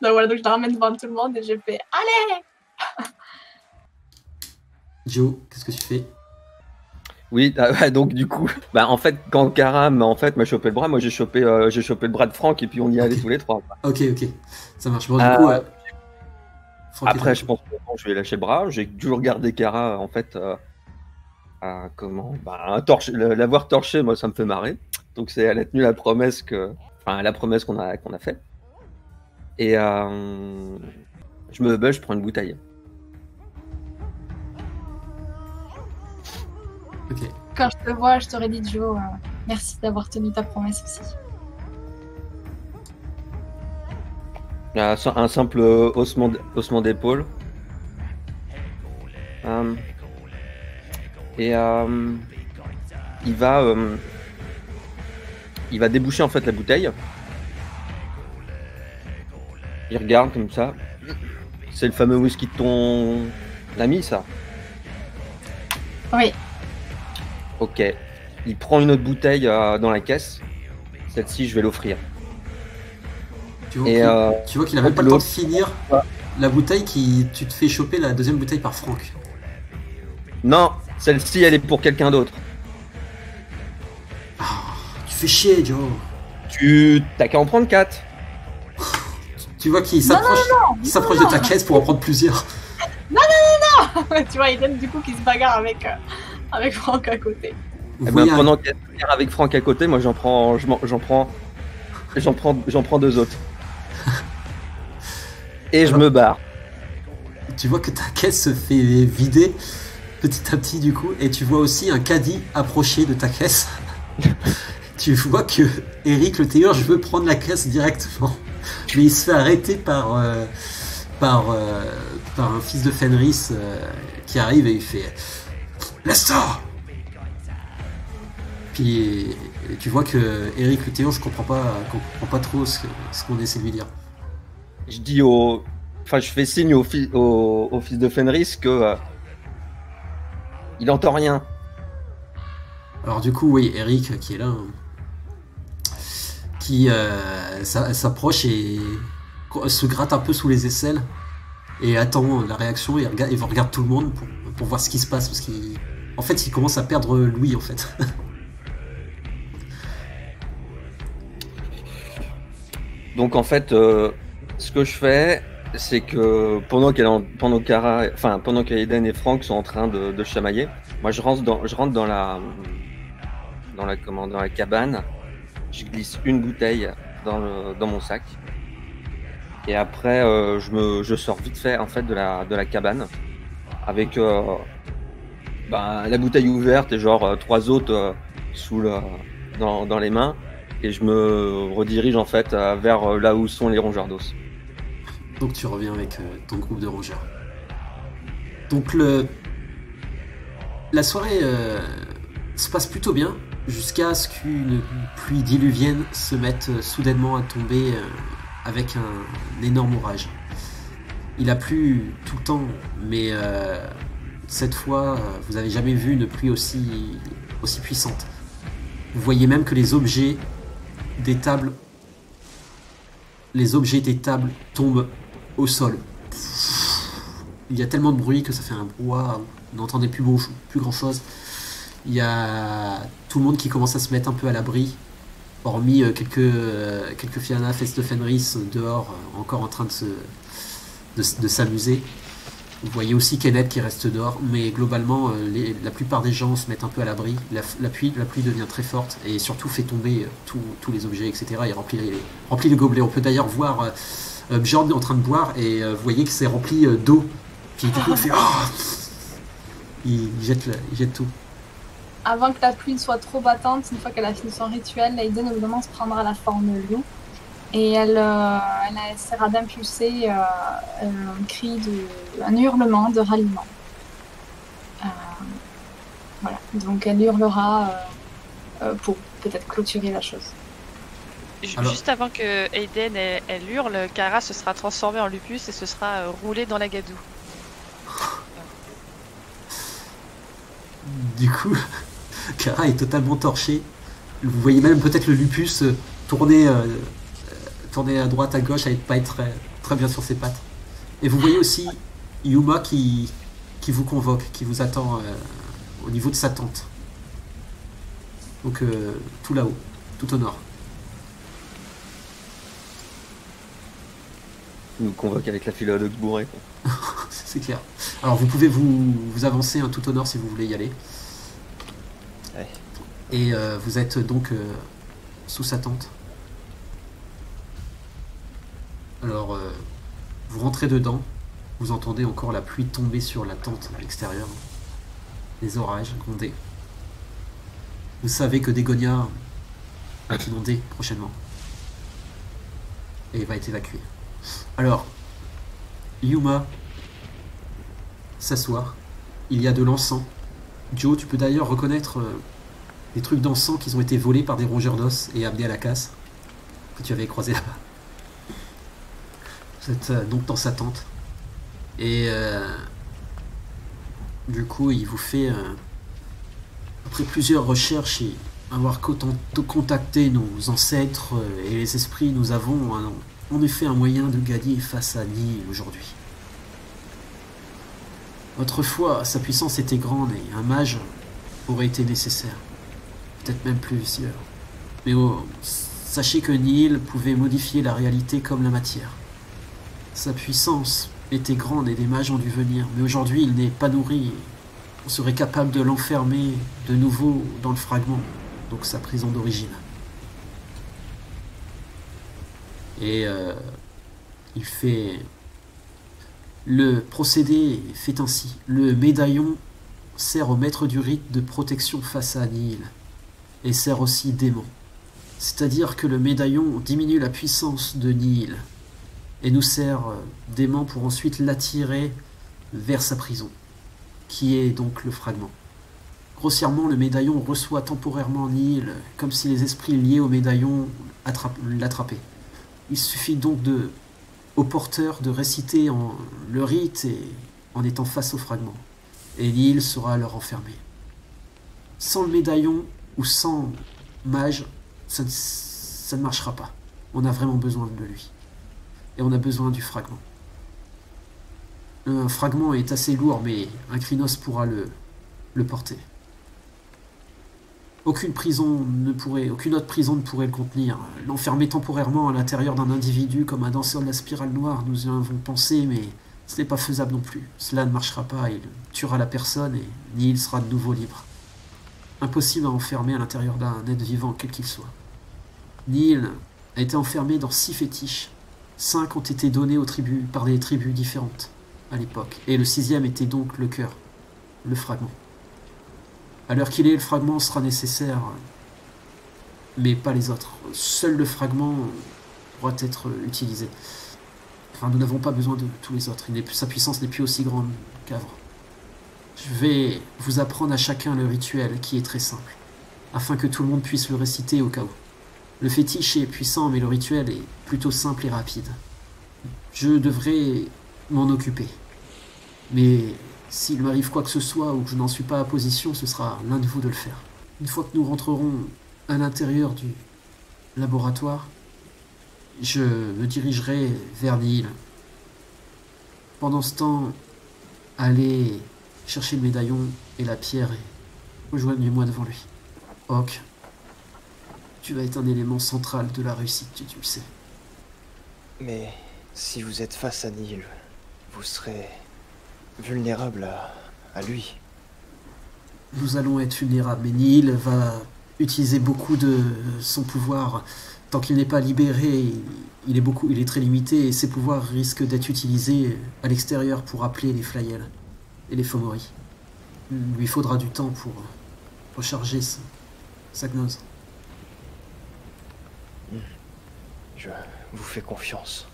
Donc voilà, donc je la ramène devant tout le monde et je fais « Allez !» Joe, qu'est-ce que tu fais? Oui, donc du coup, en fait, quand Kara m'a chopé le bras, moi j'ai chopé le bras de Franck et puis on y allait tous les trois. Ok, ça marche. Bon, du coup, Franck après, je pense que je vais lâcher le bras. J'ai toujours gardé Kara, en fait, l'avoir torché, moi ça me fait marrer. Donc elle a tenu la promesse qu'on a fait. Et je prends une bouteille. Ok. Quand je te vois, je t'aurais dit Joe, merci d'avoir tenu ta promesse aussi. Un simple haussement d'épaule. Il va déboucher en fait la bouteille. Il regarde comme ça. C'est le fameux whisky de ton ami, ça? Oui. Ok. Il prend une autre bouteille dans la caisse. Celle-ci, je vais l'offrir. Tu vois qu'il a même pas le temps de finir la bouteille, tu te fais choper la deuxième bouteille par Franck. Non, celle-ci, elle est pour quelqu'un d'autre. Oh, tu fais chier, Joe. T'as qu'à en prendre 4. Tu vois qu'il s'approche de ta caisse pour en prendre plusieurs. Non. Tu vois, Eden du coup qui se bagarre avec Franck à côté. Pendant qu'elle se bagarre avec Franck à côté, moi j'en prends 2 autres. Et je me barre. Tu vois que ta caisse se fait vider petit à petit du coup, et tu vois aussi un caddie approcher de ta caisse. Tu vois que Eric le Théurge veut prendre la caisse directement, mais il se fait arrêter par un fils de Fenris qui arrive et il fait « Laisse ça !» Puis tu vois que Eric le Théurge comprend pas trop ce qu'on essaie de lui dire. Je dis je fais signe au fils de Fenris que il entend rien. Alors du coup, oui, Eric qui est là, qui s'approche et se gratte un peu sous les aisselles et attend la réaction et regarde tout le monde pour voir ce qui se passe, parce qu'en fait il commence à perdre l'ouïe en fait. Donc en fait, ce que je fais, c'est que pendant qu'Aiden et Franck sont en train de chamailler, moi je rentre dans la cabane, je glisse une bouteille dans mon sac et après je sors vite fait en fait de la cabane avec la bouteille ouverte et genre 3 autres dans les mains, et je me redirige en fait vers là où sont les rongeurs d'os. Donc tu reviens avec ton groupe de rongeurs. Donc la soirée se passe plutôt bien, jusqu'à ce qu'une pluie diluvienne se mette soudainement à tomber avec un énorme orage. Il a plu tout le temps, mais cette fois, vous n'avez jamais vu une pluie aussi puissante. Vous voyez même que les objets des tables les objets des tables tombent au sol. Il y a tellement de bruit que ça fait un brouhaha, vous n'entendez plus grand chose. Il y a tout le monde qui commence à se mettre un peu à l'abri, hormis quelques Fianna et Fenris dehors, encore en train de s'amuser. Vous voyez aussi Kenneth qui reste dehors, mais globalement, la plupart des gens se mettent un peu à l'abri. La pluie devient très forte et surtout fait tomber tous les objets, etc. Et remplit le gobelet. On peut d'ailleurs voir Bjorn en train de boire et vous voyez que c'est rempli d'eau. Puis du coup, il fait il jette tout. Avant que la pluie ne soit trop battante, une fois qu'elle a fini son rituel, Aiden évidemment se prendra la forme loup. Et elle essaiera d'impulser un hurlement de ralliement. Voilà, donc elle hurlera pour peut-être clôturer la chose. Juste avant que Aiden elle hurle, Kara se sera transformée en lupus et se sera roulée dans la gadoue. Du coup, Kara est totalement torchée. Vous voyez même peut-être le lupus tourner à droite, à gauche, à ne pas être très bien sur ses pattes. Et vous voyez aussi Yuma qui vous convoque, qui vous attend au niveau de sa tente. Donc tout là-haut, tout au nord. Il nous convoque avec la philologue bourrée. C'est clair. Alors vous pouvez vous avancer tout au nord si vous voulez y aller. Ouais. Et vous êtes donc sous sa tente. Alors vous rentrez dedans, vous entendez encore la pluie tomber sur la tente à l'extérieur. Les orages gronder. Vous savez que Dégonia va être inondé prochainement. Et va être évacué. Alors, Yuma s'asseoir. Il y a de l'encens. Joe, tu peux d'ailleurs reconnaître des trucs d'encens qui ont été volés par des rongeurs d'os et amenés à la casse, que tu avais croisé là-bas. Vous êtes donc dans sa tente. Et du coup, il vous fait, après plusieurs recherches et avoir contacté nos ancêtres et les esprits, nous avons en effet un moyen de gagner face à Nihil aujourd'hui. Autrefois, sa puissance était grande et un mage aurait été nécessaire. Peut-être même plusieurs. Mais sachez que Nihil pouvait modifier la réalité comme la matière. Sa puissance était grande et des mages ont dû venir. Mais aujourd'hui, il n'est pas nourri. On serait capable de l'enfermer de nouveau dans le fragment. Donc sa prison d'origine. Et il fait... Le procédé fait ainsi. Le médaillon sert au maître du rite de protection face à Nihil. Et sert aussi d'aimant. C'est-à-dire que le médaillon diminue la puissance de Nihil. Et nous sert d'aimant pour ensuite l'attirer vers sa prison. Qui est donc le fragment. Grossièrement, le médaillon reçoit temporairement Nihil, comme si les esprits liés au médaillon l'attrapaient. Il suffit donc au porteur de réciter le rite et en étant face au fragment. Et Nihil sera alors enfermé. Sans le médaillon ou sans mage, ça ne marchera pas. On a vraiment besoin de lui. Et on a besoin du fragment. Un fragment est assez lourd, mais un Krynos pourra le porter. Aucune autre prison ne pourrait le contenir. L'enfermer temporairement à l'intérieur d'un individu comme un danseur de la spirale noire, nous y avons pensé, mais ce n'est pas faisable non plus. Cela ne marchera pas, il tuera la personne et Nihil sera de nouveau libre. Impossible à enfermer à l'intérieur d'un être vivant, quel qu'il soit. Nihil a été enfermé dans 6 fétiches. 5 ont été donnés par des tribus différentes à l'époque. Et le 6e était donc le cœur, le fragment. À l'heure qu'il est, le fragment sera nécessaire, mais pas les autres. Seul le fragment pourra être utilisé. Enfin, nous n'avons pas besoin de tous les autres. Sa puissance n'est plus aussi grande qu'avant. Je vais vous apprendre à chacun le rituel, qui est très simple, afin que tout le monde puisse le réciter au cas où. Le fétiche est puissant, mais le rituel est plutôt simple et rapide. Je devrais m'en occuper. Mais s'il m'arrive quoi que ce soit ou que je n'en suis pas à position, ce sera l'un de vous de le faire. Une fois que nous rentrerons à l'intérieur du laboratoire, je me dirigerai vers Neil. Pendant ce temps, allez chercher le médaillon et la pierre et rejoignez-moi devant lui. Hawk, tu vas être un élément central de la réussite, tu le sais. Mais si vous êtes face à Neil, vous serez vulnérable à lui. Nous allons être vulnérables, mais Neil va utiliser beaucoup de son pouvoir. Tant qu'il n'est pas libéré, il est très limité et ses pouvoirs risquent d'être utilisés à l'extérieur pour appeler les Flayel et les Fomori. Il lui faudra du temps pour recharger sa gnose. Je vous fais confiance.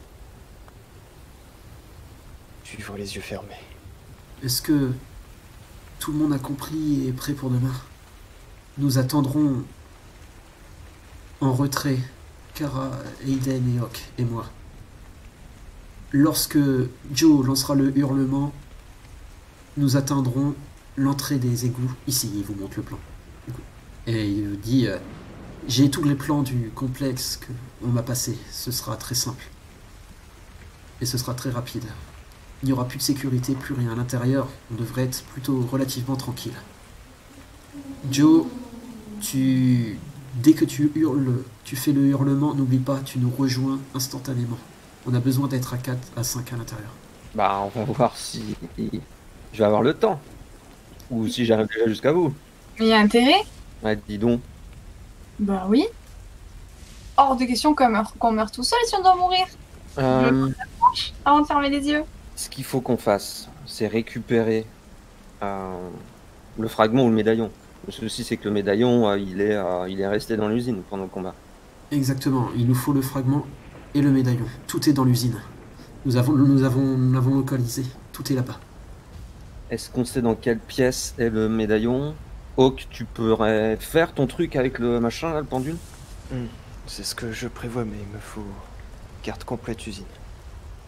Suivre les yeux fermés. Est-ce que tout le monde a compris et est prêt pour demain? Nous attendrons en retrait Kara, Aiden et Hawk et moi. Lorsque Joe lancera le hurlement, nous atteindrons l'entrée des égouts. Ici, il vous montre le plan. Et il vous dit j'ai tous les plans du complexe qu'on m'a passé. Ce sera très simple. Et ce sera très rapide. Il n'y aura plus de sécurité, plus rien à l'intérieur. On devrait être plutôt relativement tranquille. Joe, dès que tu hurles, tu fais le hurlement, n'oublie pas, tu nous rejoins instantanément. On a besoin d'être à 4 à 5 à l'intérieur. Bah, on va voir si je vais avoir le temps. Ou si j'arrive déjà jusqu'à vous. Mais il y a intérêt? Ouais, dis donc. Bah oui. Hors de question qu'on meurt tout seul si on doit mourir. Avant de fermer les yeux. Ce qu'il faut qu'on fasse, c'est récupérer le fragment ou le médaillon. Le souci, c'est que le médaillon, il est resté dans l'usine pendant le combat. Exactement, il nous faut le fragment et le médaillon. Tout est dans l'usine. Nous l'avons localisé. Tout est là-bas. Est-ce qu'on sait dans quelle pièce est le médaillon? Hawk, tu pourrais faire ton truc avec le machin, là, le pendule? C'est ce que je prévois, mais il me faut carte complète usine.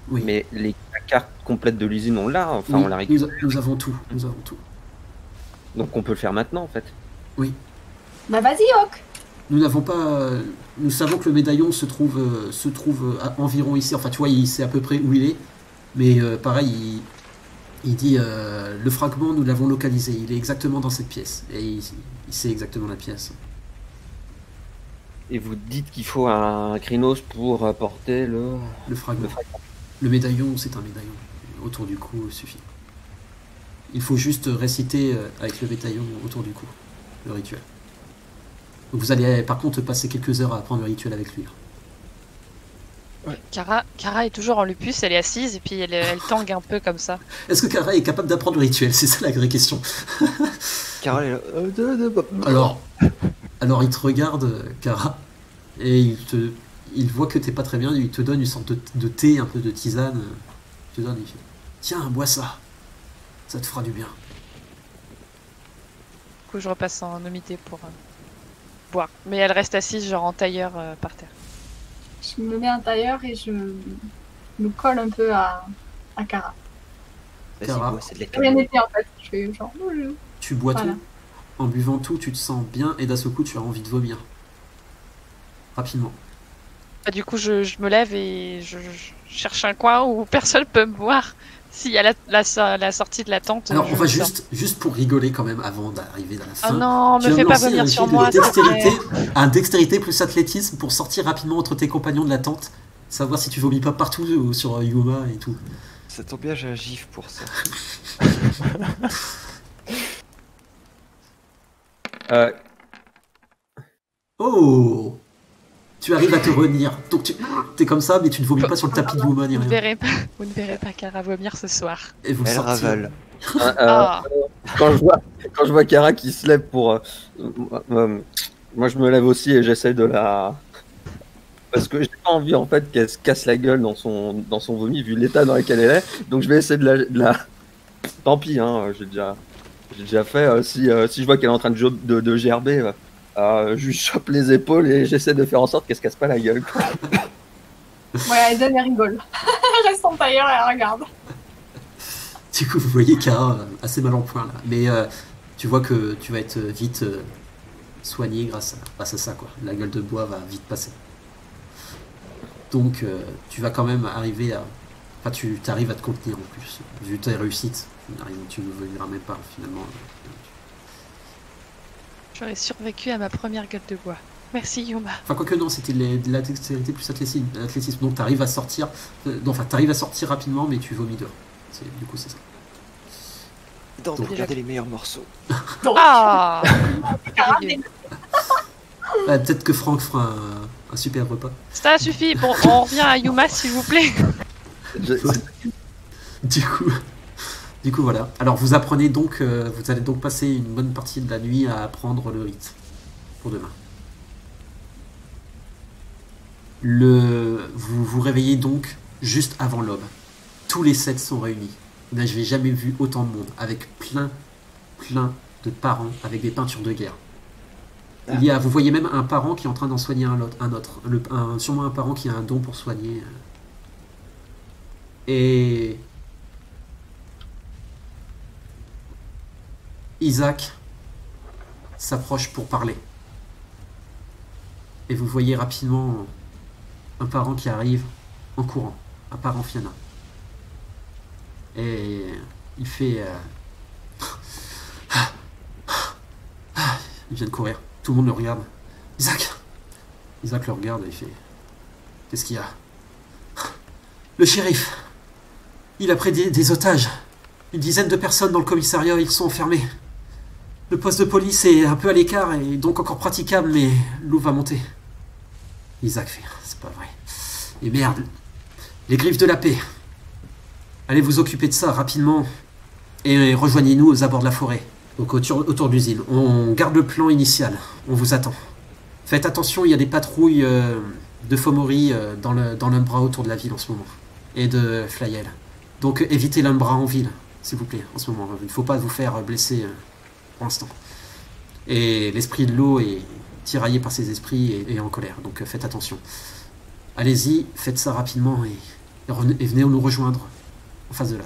Oui. Mais la carte complète de l'usine, on l'a, enfin Oui, on la récupère. nous avons tout. Donc on peut le faire maintenant en fait. Oui. Bah vas-y, Hawk. Nous savons que le médaillon se trouve à environ ici. Enfin, tu vois, il sait à peu près où il est. Mais pareil, il dit le fragment, nous l'avons localisé. Il est exactement dans cette pièce. Et il sait exactement la pièce. Et vous dites qu'il faut un Krynos pour porter le fragment. Le médaillon, c'est un médaillon. Autour du cou suffit. Il faut juste réciter avec le médaillon autour du cou, le rituel. Donc vous allez par contre passer quelques heures à apprendre le rituel avec lui. Ouais. Kara est toujours en lupus, elle est assise et puis elle tangue un peu comme ça. Est-ce que Kara est capable d'apprendre le rituel? C'est ça la vraie question. Kara est là. Alors il te regarde, Kara, et il voit que t'es pas très bien, il te donne une sorte de thé, un peu de tisane. Il te donne, il fait tiens, bois ça. Ça te fera du bien. Du coup, je repasse en omité pour boire. Mais elle reste assise, genre en tailleur par terre. Je me mets en tailleur et je me colle un peu à Kara. Kara, c'est de la Rien n'était en fait. Je fais genre. Tu bois Voilà. tout. En buvant tout, tu te sens bien et d'un seul coup, tu as envie de vomir. Rapidement. Bah, du coup, je me lève et je cherche un coin où personne peut me voir. S'il y a la sortie de la tente. Alors, on va juste pour rigoler quand même avant d'arriver à la fin. Ah non, me fais pas venir sur moi. Un dextérité plus athlétisme pour sortir rapidement entre tes compagnons de la tente. Savoir si tu vomis pas partout sur Yuma et tout. Ça tombe bien, j'ai un gif pour ça. Oh! Tu arrives à te retenir. Donc t'es comme ça, mais tu ne vomis pas sur le tapis de Yuma ni Vous rien. ne verrez pas Kara vomir ce soir. Et vous Elle sortir. ravale. Quand je vois Kara qui se lève pour... moi je me lève aussi et j'essaie de la... Parce que j'ai pas envie en fait qu'elle se casse la gueule dans son vomi vu l'état dans lequel elle est. Donc je vais essayer de la... Tant pis, hein, j'ai déjà fait. Si je vois qu'elle est en train de gerber, je lui chope les épaules et j'essaie de faire en sorte qu'elle se casse pas la gueule. Quoi. Ouais, Aiden elle rigole. Elle reste en tailleur et elle regarde. Du coup, vous voyez Kara assez mal en point là. Mais tu vois que tu vas être vite soigné grâce à ça, quoi. La gueule de bois va vite passer. Donc tu vas quand même arriver à... Enfin, tu arrives à te contenir en plus. Vu tes réussites, tu ne veniras même pas finalement. J'aurais survécu à ma première gueule de bois. Merci Yuma. Enfin, quoique non, c'était de la dextérité plus athlétisme. Donc tu arrives à sortir... enfin, tu arrives à sortir rapidement, mais tu vomis dehors. Du coup, c'est ça. Donc, Donc, regardez les meilleurs morceaux. Ah Peut-être que Franck fera un super repas. Ça suffit. Bon, on revient à Yuma, s'il vous plaît. Du coup, voilà. Alors, vous apprenez donc... vous allez donc passer une bonne partie de la nuit à apprendre le rite pour demain. Vous vous réveillez donc juste avant l'aube. Tous les 7 sont réunis. Là, je n'ai jamais vu autant de monde, avec plein de parents avec des peintures de guerre. Vous voyez même un parent qui est en train d'en soigner un autre. Sûrement un parent qui a un don pour soigner. Et Isaac s'approche pour parler. Et vous voyez rapidement un parent qui arrive en courant, un parent Fianna. Et il fait... Il vient de courir. Tout le monde le regarde. Isaac le regarde et il fait... Qu'est-ce qu'il y a? Le shérif. Il a pris des otages. Une dizaine de personnes dans le commissariat, ils sont enfermés. Le poste de police est un peu à l'écart et donc encore praticable, mais l'eau va monter. Isaac fait... C'est pas vrai. Et merde. Les griffes de la paix. Allez vous occuper de ça rapidement et rejoignez-nous aux abords de la forêt, donc autour de l'usine. On garde le plan initial, on vous attend. Faites attention, il y a des patrouilles de Fomori dans l'Umbra autour de la ville en ce moment, et de Flyel. Donc évitez l'Umbra en ville, s'il vous plaît, en ce moment. Il ne faut pas vous faire blesser pour l'instant. Et l'esprit de l'eau est tiraillé par ses esprits et en colère, donc faites attention. Allez-y, faites ça rapidement et venez nous rejoindre en face de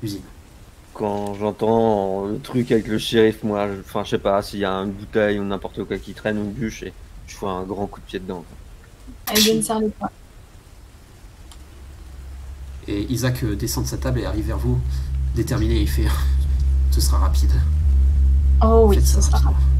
l'usine. Quand j'entends le truc avec le shérif, moi, je sais pas, s'il y a une bouteille ou n'importe quoi qui traîne, une bûche, et je fais un grand coup de pied dedans. Elle vient de serrer le poing. Et Isaac descend de sa table et arrive vers vous, déterminé, il fait « Ce sera rapide. » Oh oui, Faites ce sera rapidement. rapide.